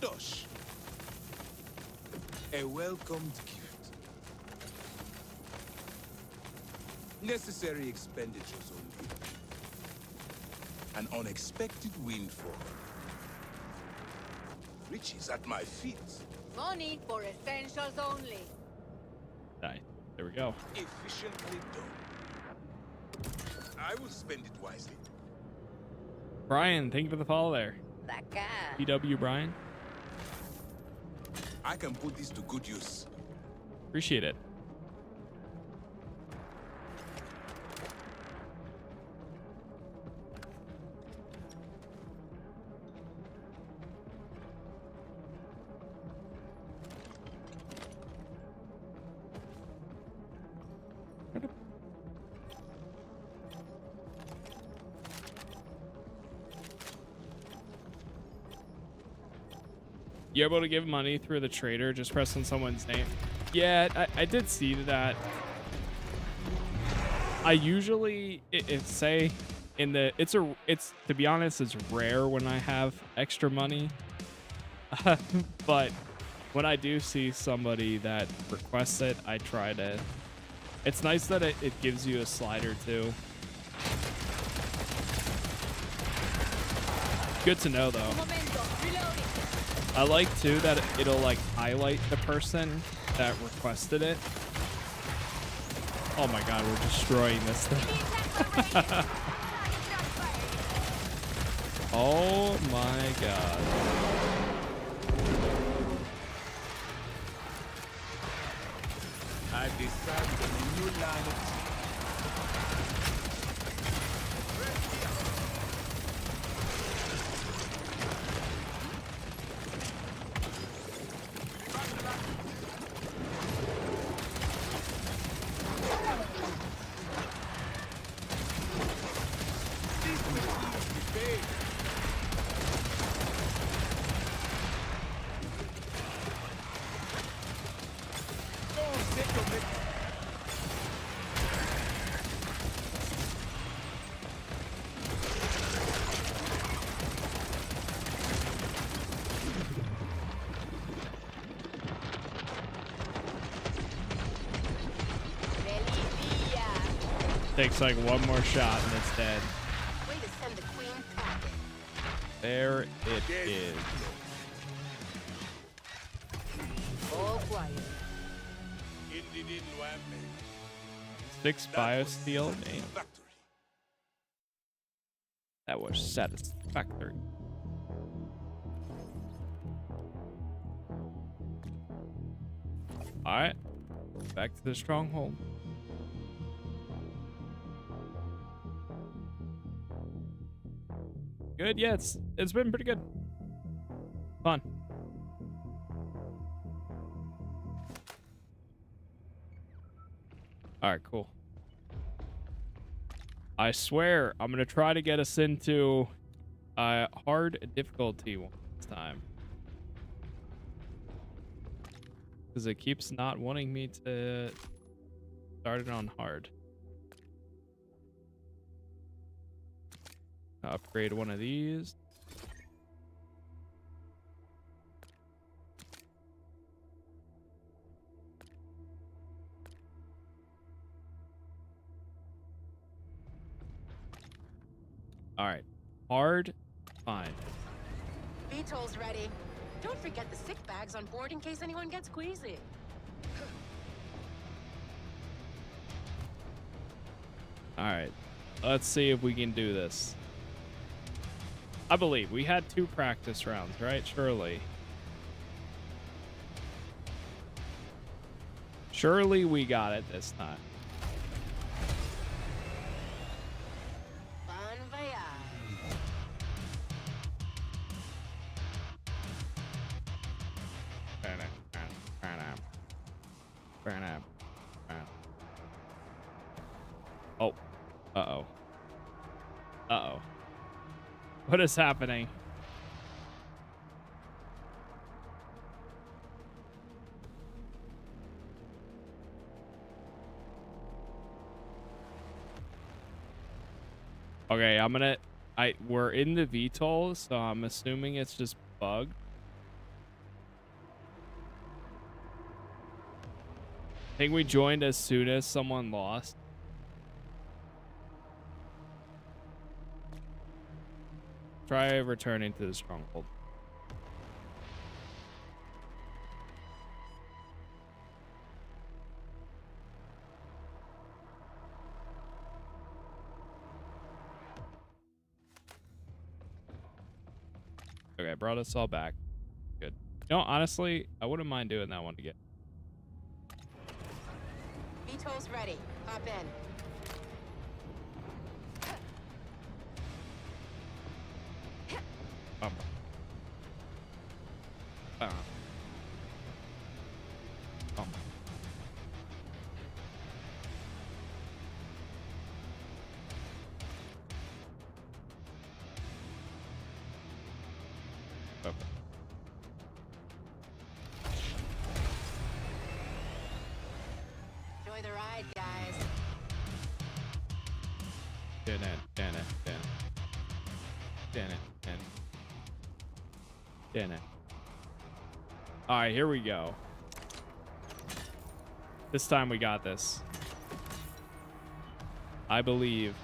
D: Dosh. A welcomed gift. Necessary expenditures only. An unexpected windfall. Riches at my feet.
H: Money for essentials only.
A: Nice. There we go.
D: Efficiently done. I will spend it wisely.
A: Brian, thank you for the follow there.
G: D'acá.
A: PW Brian.
D: I can put this to good use.
A: Appreciate it. You able to give money through the trader just pressing someone's name? Yeah, I did see that. I usually say in the it's to be honest, it's rare when I have extra money. But when I do see somebody that requests it, I try to. It's nice that it gives you a slider too. Good to know though. I like too that it'll like highlight the person that requested it. Oh my god, we're destroying this thing. Oh my god.
D: I've decided a new line of
A: Takes like one more shot and it's dead.
H: Way to send the queen packing.
A: There it is.
H: All quiet.
A: 6 biosteel. Dang. That was satisfactory. Alright. back to the stronghold. Good, yeah, it's been pretty good. Fun. Alright, cool. I swear I'm gonna try to get us into hard difficulty one this time. Because it keeps not wanting me to start it on hard. Upgrade one of these. All right, hard, fine.
H: VTOL's ready. Don't forget the sick bags on board in case anyone gets queasy.
A: All right, let's see if we can do this. I believe we had 2 practice rounds, right? Surely we got it this time.
H: Bon voyage.
A: Oh, uh-oh. Uh-oh. What is happening? Okay, we're in the VTOL, so I'm assuming it's just bugged. I think we joined as soon as someone lost. Try returning to the stronghold. Okay, brought us all back. Good. No, honestly, I wouldn't mind doing that one again.
H: VTOL's ready. Hop in. Enjoy the ride, guys.
A: All right, here we go. This time we got this. I believe.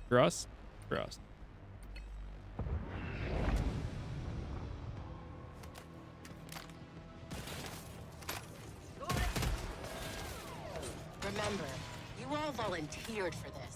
A: Trust? Trust.
H: Remember, you all volunteered for this.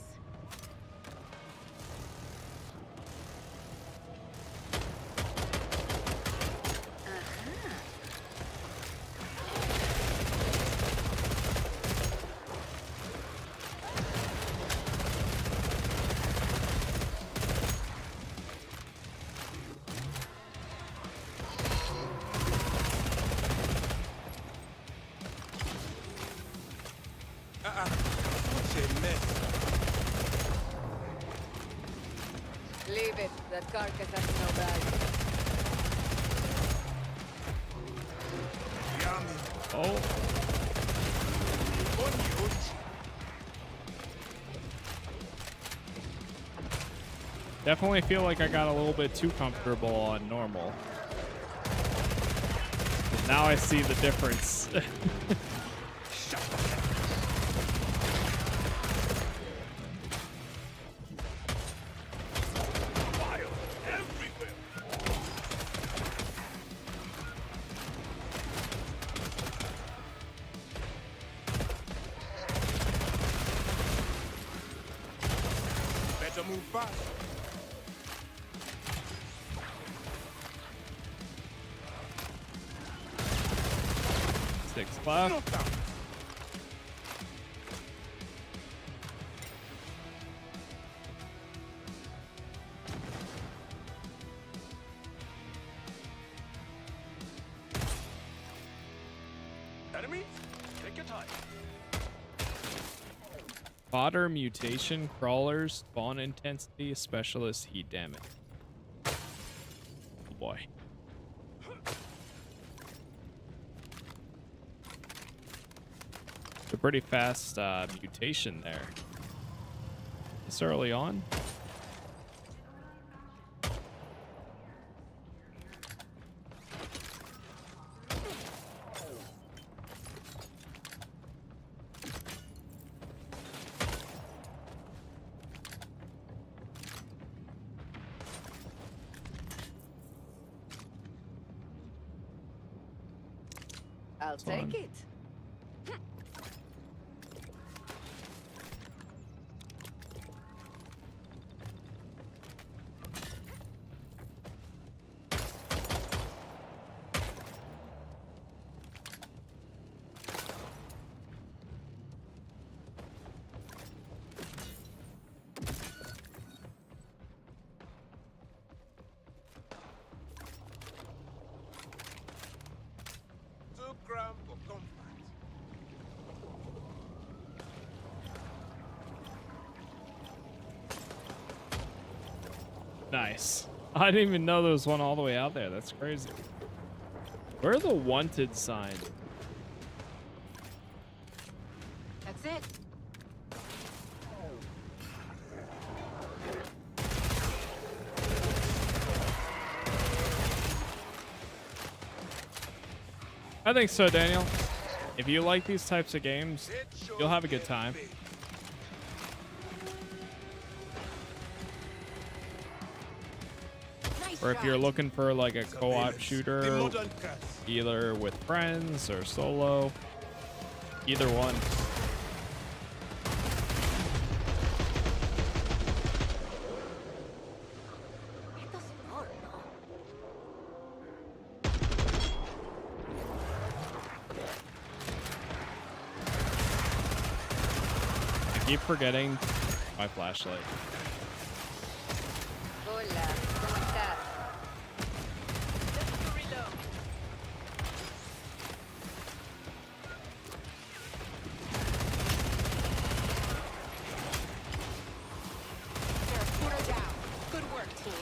B: Leave it. That carcass has no value.
A: Oh. Definitely feel like I got a little bit too comfortable on normal. Now I see the difference.
D: fast.
A: 6 left.
D: Knock down.
F: Enemies? Take your time.
A: Fodder, mutation, crawlers, spawn intensity, specialist, heat damage. Oh boy. A pretty fast mutation there. This early on.
G: I'll
A: Fine.
G: take it.
D: Too cramped for comfort.
A: Nice. I didn't even know there was one all the way out there. That's crazy. Where are the wanted sign?
H: That's it.
A: I think so, Daniel. If you like these types of games, you'll have a good time.
H: Nice
A: Or if you're
H: shot.
A: looking for like a co-op
D: The
A: shooter,
D: modern curse.
A: either with friends or solo, either one. I keep forgetting my flashlight.
G: Hola, ¿cómo estás?
H: Shooter down. Good work, team.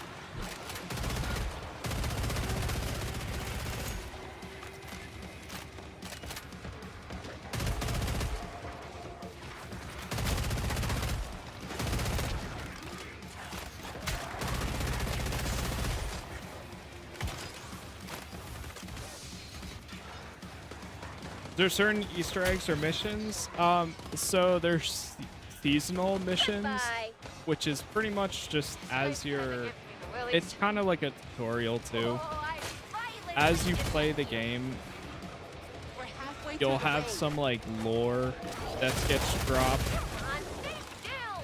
A: There's certain Easter eggs or missions. So there's seasonal missions,
C: Bye.
A: which is pretty much just as you're.
C: Willies.
A: It's kind of like a tutorial too.
C: Oh, I finally
A: As you
C: made it.
A: play the game,
H: We're halfway
A: you'll
H: through the
A: have
H: raid.
A: some like lore that gets dropped,
C: Come on, stay still.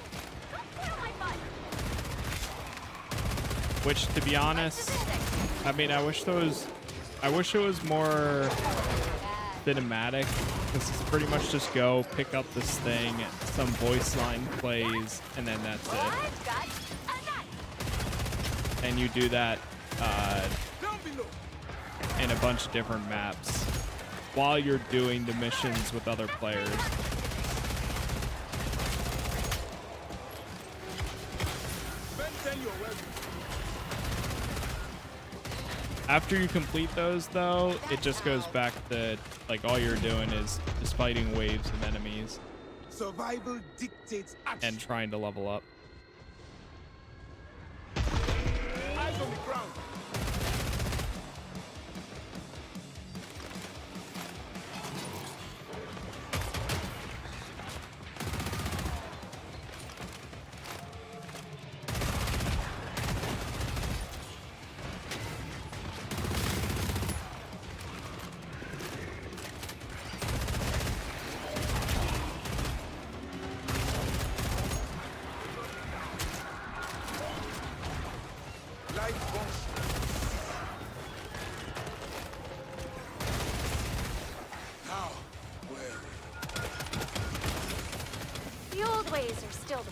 C: Don't sit on my butt.
A: which to be honest, I mean, I wish it was more cinematic, because it's pretty much just go pick up this thing, some voice line plays, and then that's it.
C: I've got a knife.
A: And you do that
D: Down below.
A: in a bunch of different maps while you're doing the missions with other players.
D: Maintain your weapon.
A: After you complete those, though, it just goes back to like all you're doing is just fighting waves of enemies
D: Survival dictates action.
A: and trying to level up.
D: Eyes on the ground.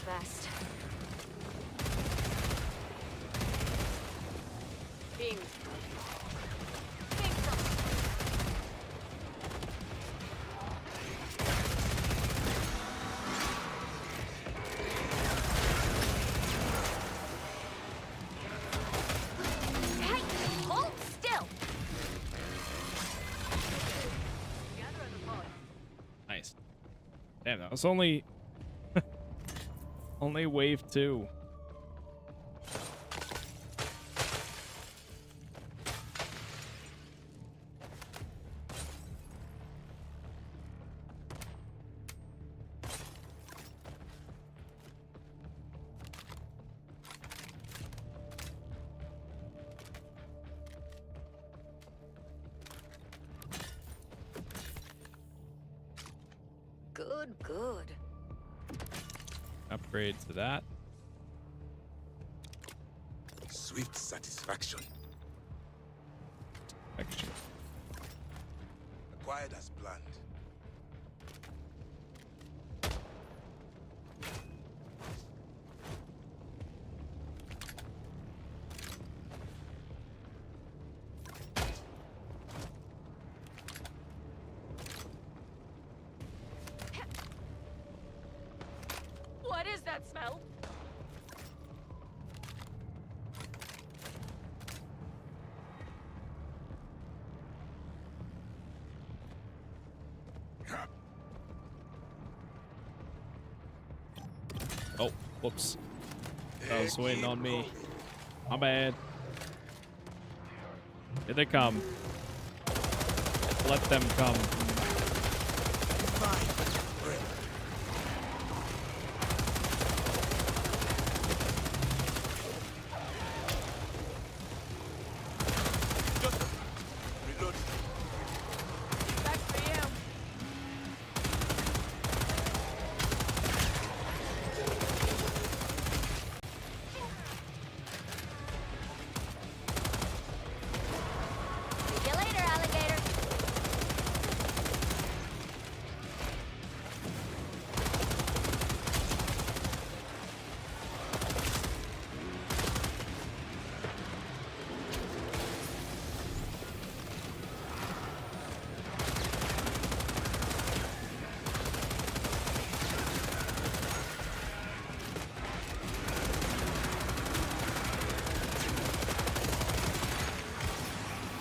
C: best.
H: Being
C: Hey, hold still.
A: Nice. Damn, that was only only wave 2.
G: Good, good.
A: Upgrade to that.
D: Swift satisfaction.
A: Action.
D: Acquired as planned.
H: what is that smell?
A: Oh, whoops. I was waiting on me. My bad. Here they come. Let them come.
D: Reload.
H: That's for you.
C: See you later, alligator.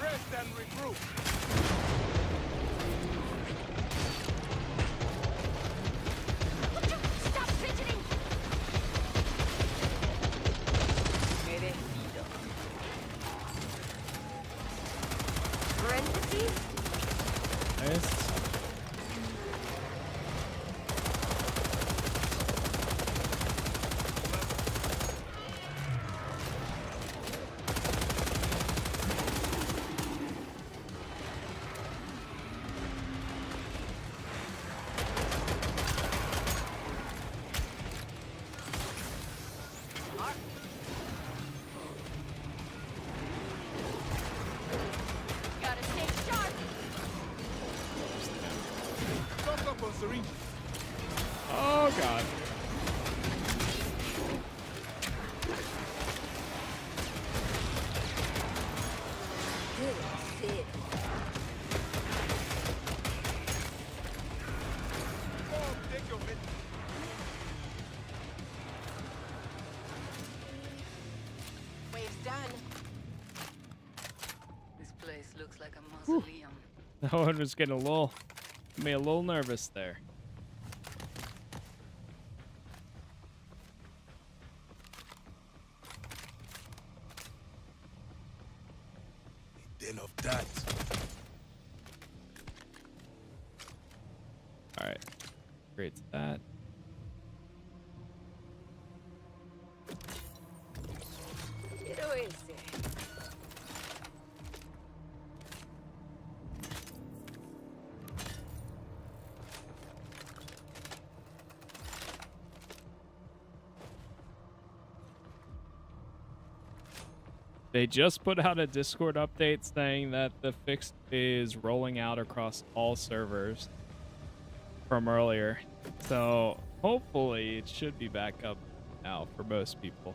D: Rest and regroup.
C: Stop fidgeting.
G: Merecido.
C: Parentheses?
A: Nice.
C: Gotta stay sharp.
D: Stock up on syringes.
A: Oh god.
G: Good, Sid.
D: Oh, take your mid.
H: Wave's done.
G: This place looks like a mausoleum.
A: That one was getting made a little nervous there.
D: Den of that.
A: All right. Great that.
G: Quiero ese.
A: They just put out a Discord update saying that the fix is rolling out across all servers from earlier. So hopefully it should be back up now for most people.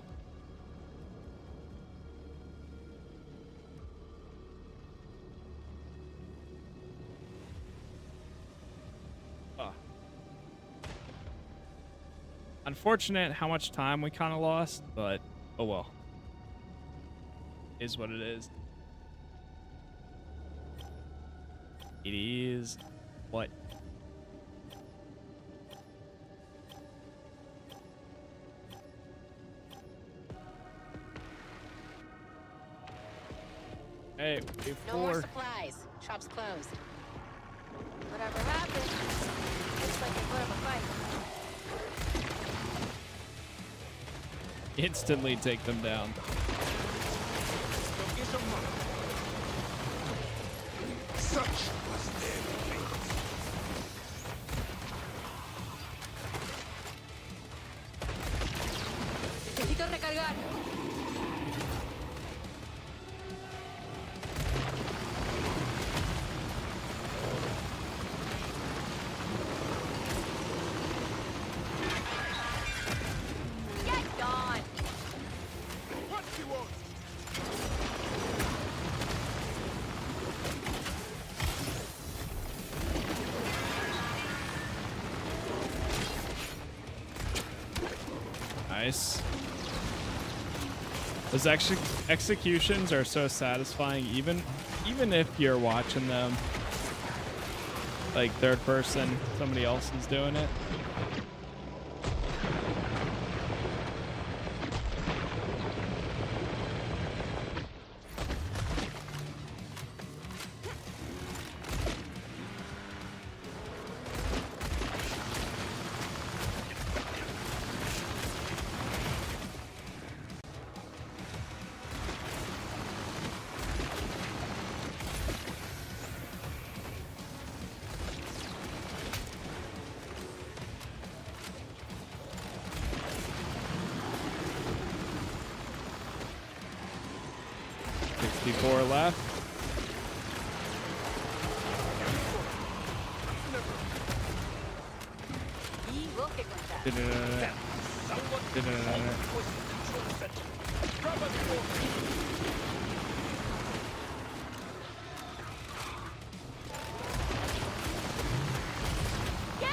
A: Unfortunate how much time we kind of lost, but oh well. Is what it is. It is what? Hey,
H: No more supplies. Shop's closed.
C: Whatever happens, looks like they put up a fight.
A: Instantly take them down.
D: Such was their fate.
H: Necesito recargar.
C: Get gone!
D: What you want?
A: Nice. Those executions are so satisfying, even if you're watching them like third person, somebody else is doing it. Four left.
C: Y we'll kick them back. Give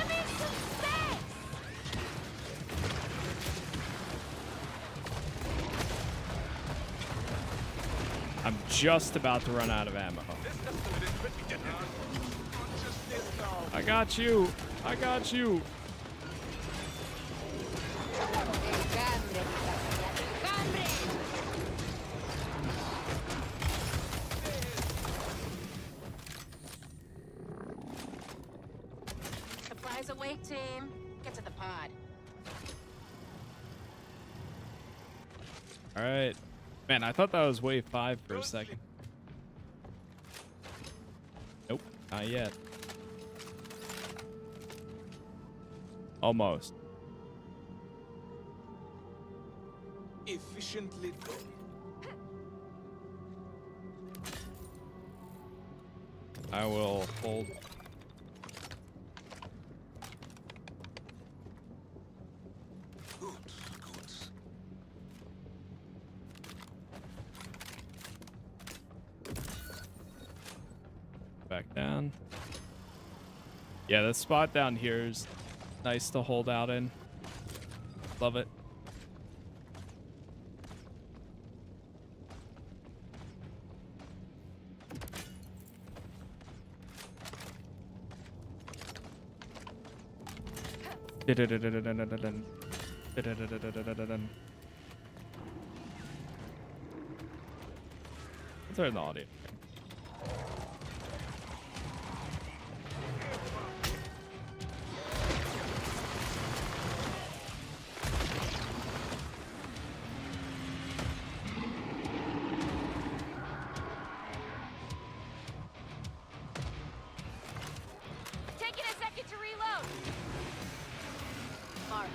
C: me some space!
A: I'm just about to run out of ammo. I got you. I got you.
H: Supplies away, team. Get to the pod.
A: All right. Man, I thought that was wave 5 for a second. Nope, not yet. Almost.
D: Efficiently done.
A: I will hold.
D: Good, good.
A: Back down. Yeah, the spot down here is nice to hold out in. Love it. Turn the audio.
C: Taking a second to reload. Mark.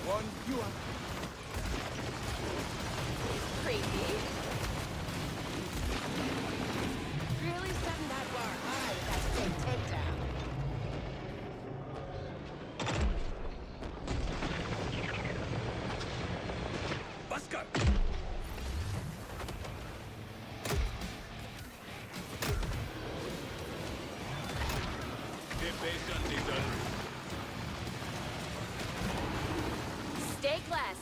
D: One, you are.
C: Creepy.
H: Really setting that bar high with that sick takedown.
C: less.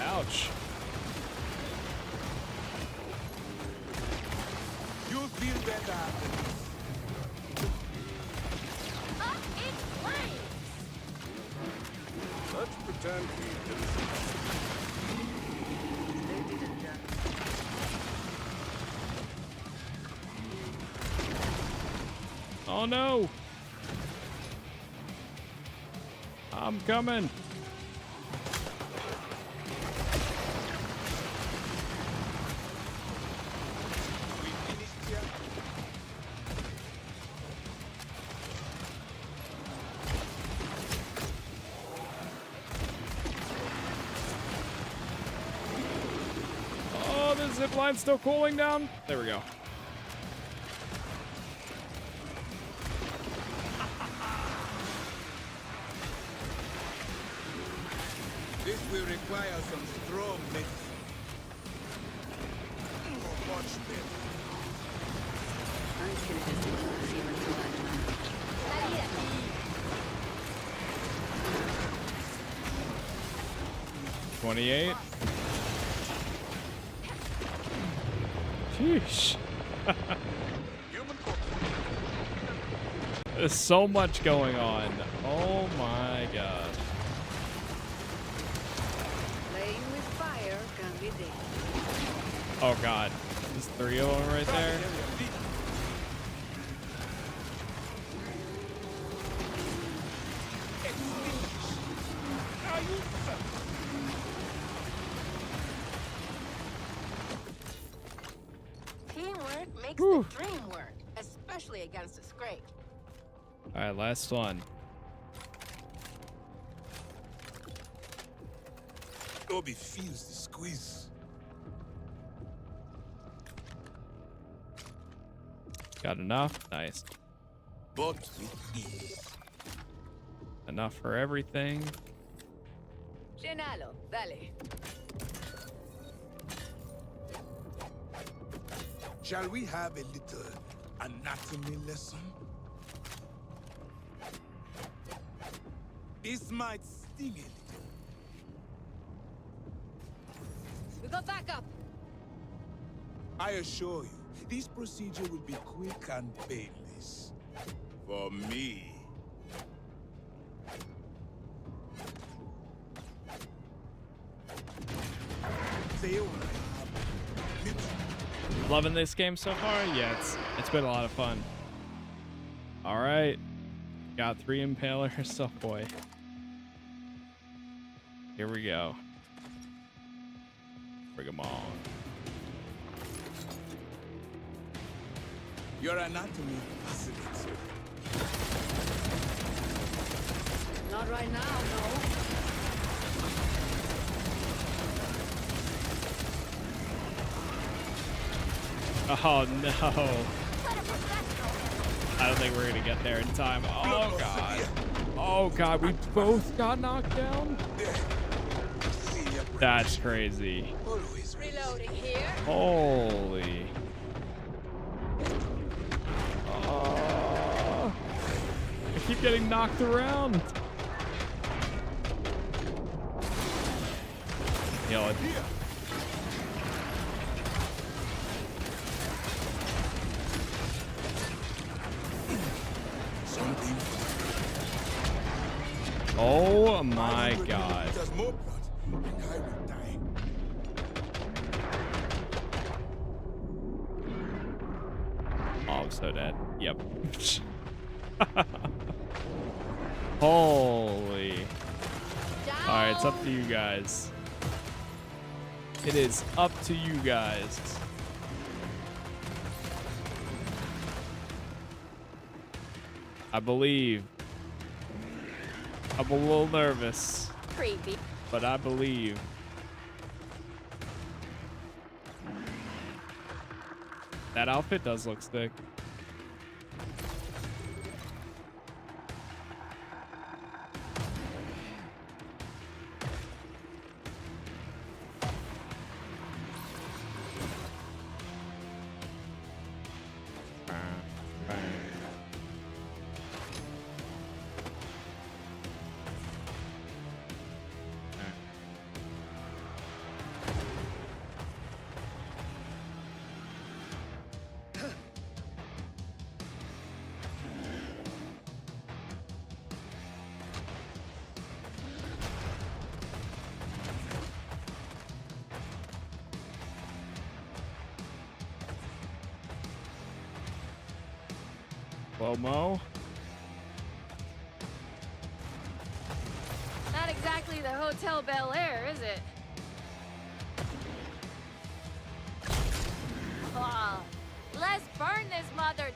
A: Ouch.
D: You'll feel better.
C: Up in flames!
D: Let's pretend we didn't.
G: They didn't.
A: Oh no! I'm coming.
D: We finished here.
A: Oh, the zip line's still cooling down. There we go.
D: This will require some strong medicine. Much better.
G: Anche le testicole si mangiano.
C: Salí de aquí.
A: 28. Sheesh. There's so much going on. Oh my god.
G: Playing with fire can be dangerous.
A: Oh god. There's 3 of them right there.
H: Teamwork makes
A: Whew.
H: the dream work, especially against a scrape.
A: Alright, last one.
D: Obi feels the squeeze.
A: Got enough? Nice.
D: But with ease.
A: Enough for everything.
G: Llénalo, dale.
D: Shall we have a little anatomy lesson? This might sting a little.
C: We got backup.
D: I assure you, this procedure will be quick and painless. For me.
A: Loving this game so far? Yeah, it's been a lot of fun. All right, got 3 impalers. Oh boy. Here we go. Bring them on.
D: Your anatomy fascinates me.
G: Not right now, no.
A: Oh no. I don't think we're gonna get there in time. Oh god. Oh god, we both got knocked down? That's crazy.
D: Always
C: Reloading here.
A: Holy. Oh, I keep getting knocked around. Heal it.
D: something.
A: Oh my god.
D: There's more blood, and I will die.
A: Oh, I'm so dead. Yep. Holy. Alright, it's up to you guys. It is up to you guys. I believe. I'm a little nervous,
C: Creepy.
A: but I believe. That outfit does look sick. Slow-mo.
C: Not exactly the Hotel Bel Air, is it? Oh, let's burn this mother.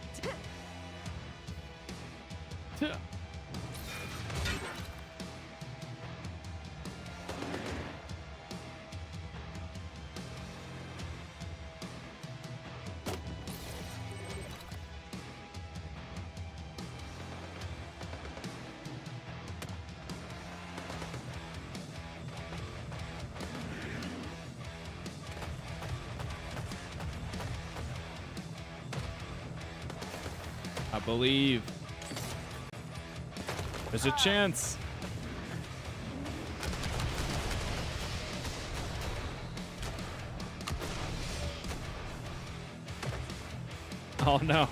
A: I believe. There's a chance. Oh no.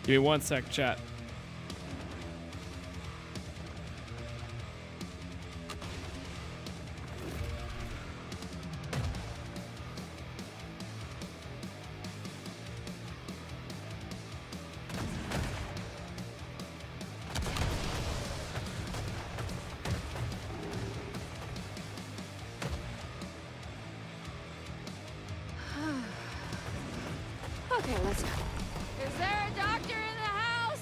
A: Give me 1 sec, chat.
C: Okay, let's go. Is there a doctor in the house?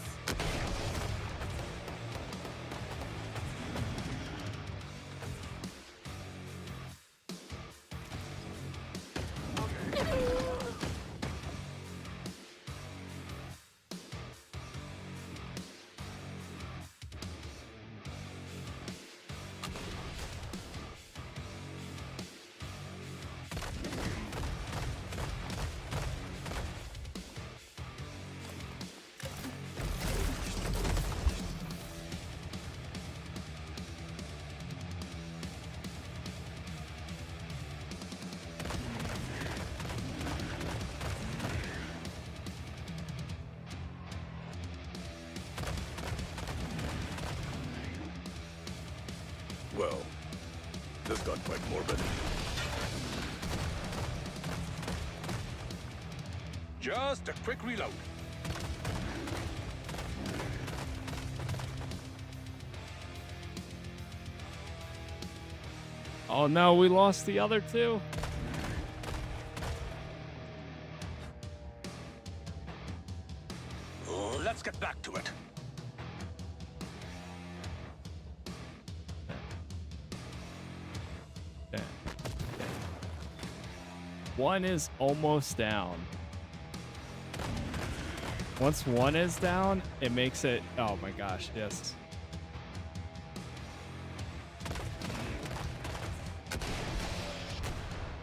F: Well, this got quite morbid. Just a quick reload.
A: Oh no, we lost the other two.
F: Oh, let's get back to it.
A: Damn. One is almost down. Once one is down, it makes it... Oh my gosh, yes.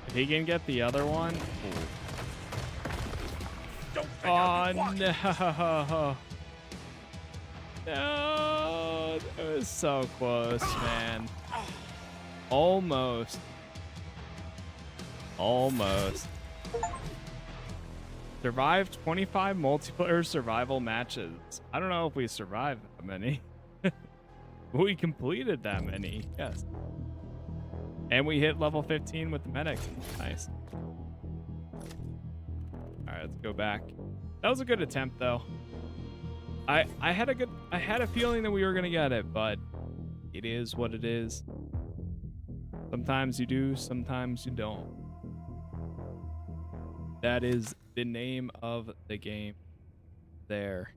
A: If he can get the other one... Oh no! No! It was so close, man. Almost. Almost. Survived 25 multiplayer survival matches. I don't know if we survived that many. We completed that many, yes. And we hit level 15 with the medic. Nice. Alright, let's go back. That was a good attempt though. I had a feeling that we were gonna get it, but it is what it is. Sometimes you do, sometimes you don't. That is the name of the game there.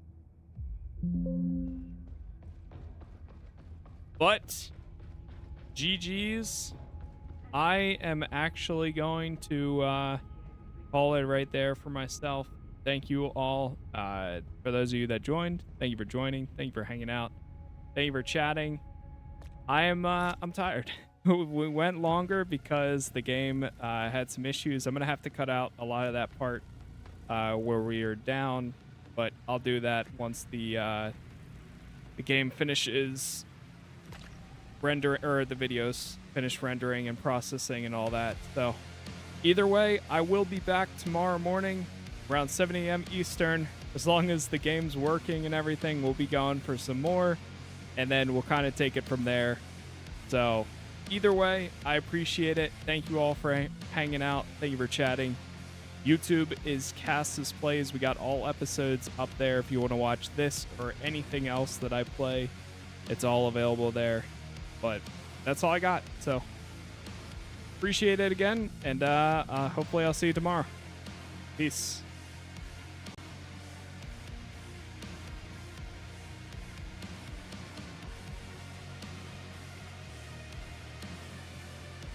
A: But GG's. I am actually going to call it right there for myself. Thank you all. For those of you that joined, thank you for joining. Thank you for hanging out. Thank you for chatting. I'm tired. We went longer because the game had some issues. I'm gonna have to cut out a lot of that part where we are down, but I'll do that once the game finishes the videos finish rendering and processing and all that. So Either way, I will be back tomorrow morning around 7 a.m. Eastern. As long as the game's working and everything, we'll be going for some more, and then we'll kind of take it from there. So either way, I appreciate it. Thank you all for hanging out. Thank you for chatting. YouTube is Casas Plays. We got all episodes up there. If you want to watch this or anything else that I play, it's all available there. But that's all I got. So appreciate it again, and hopefully I'll see you tomorrow. Peace.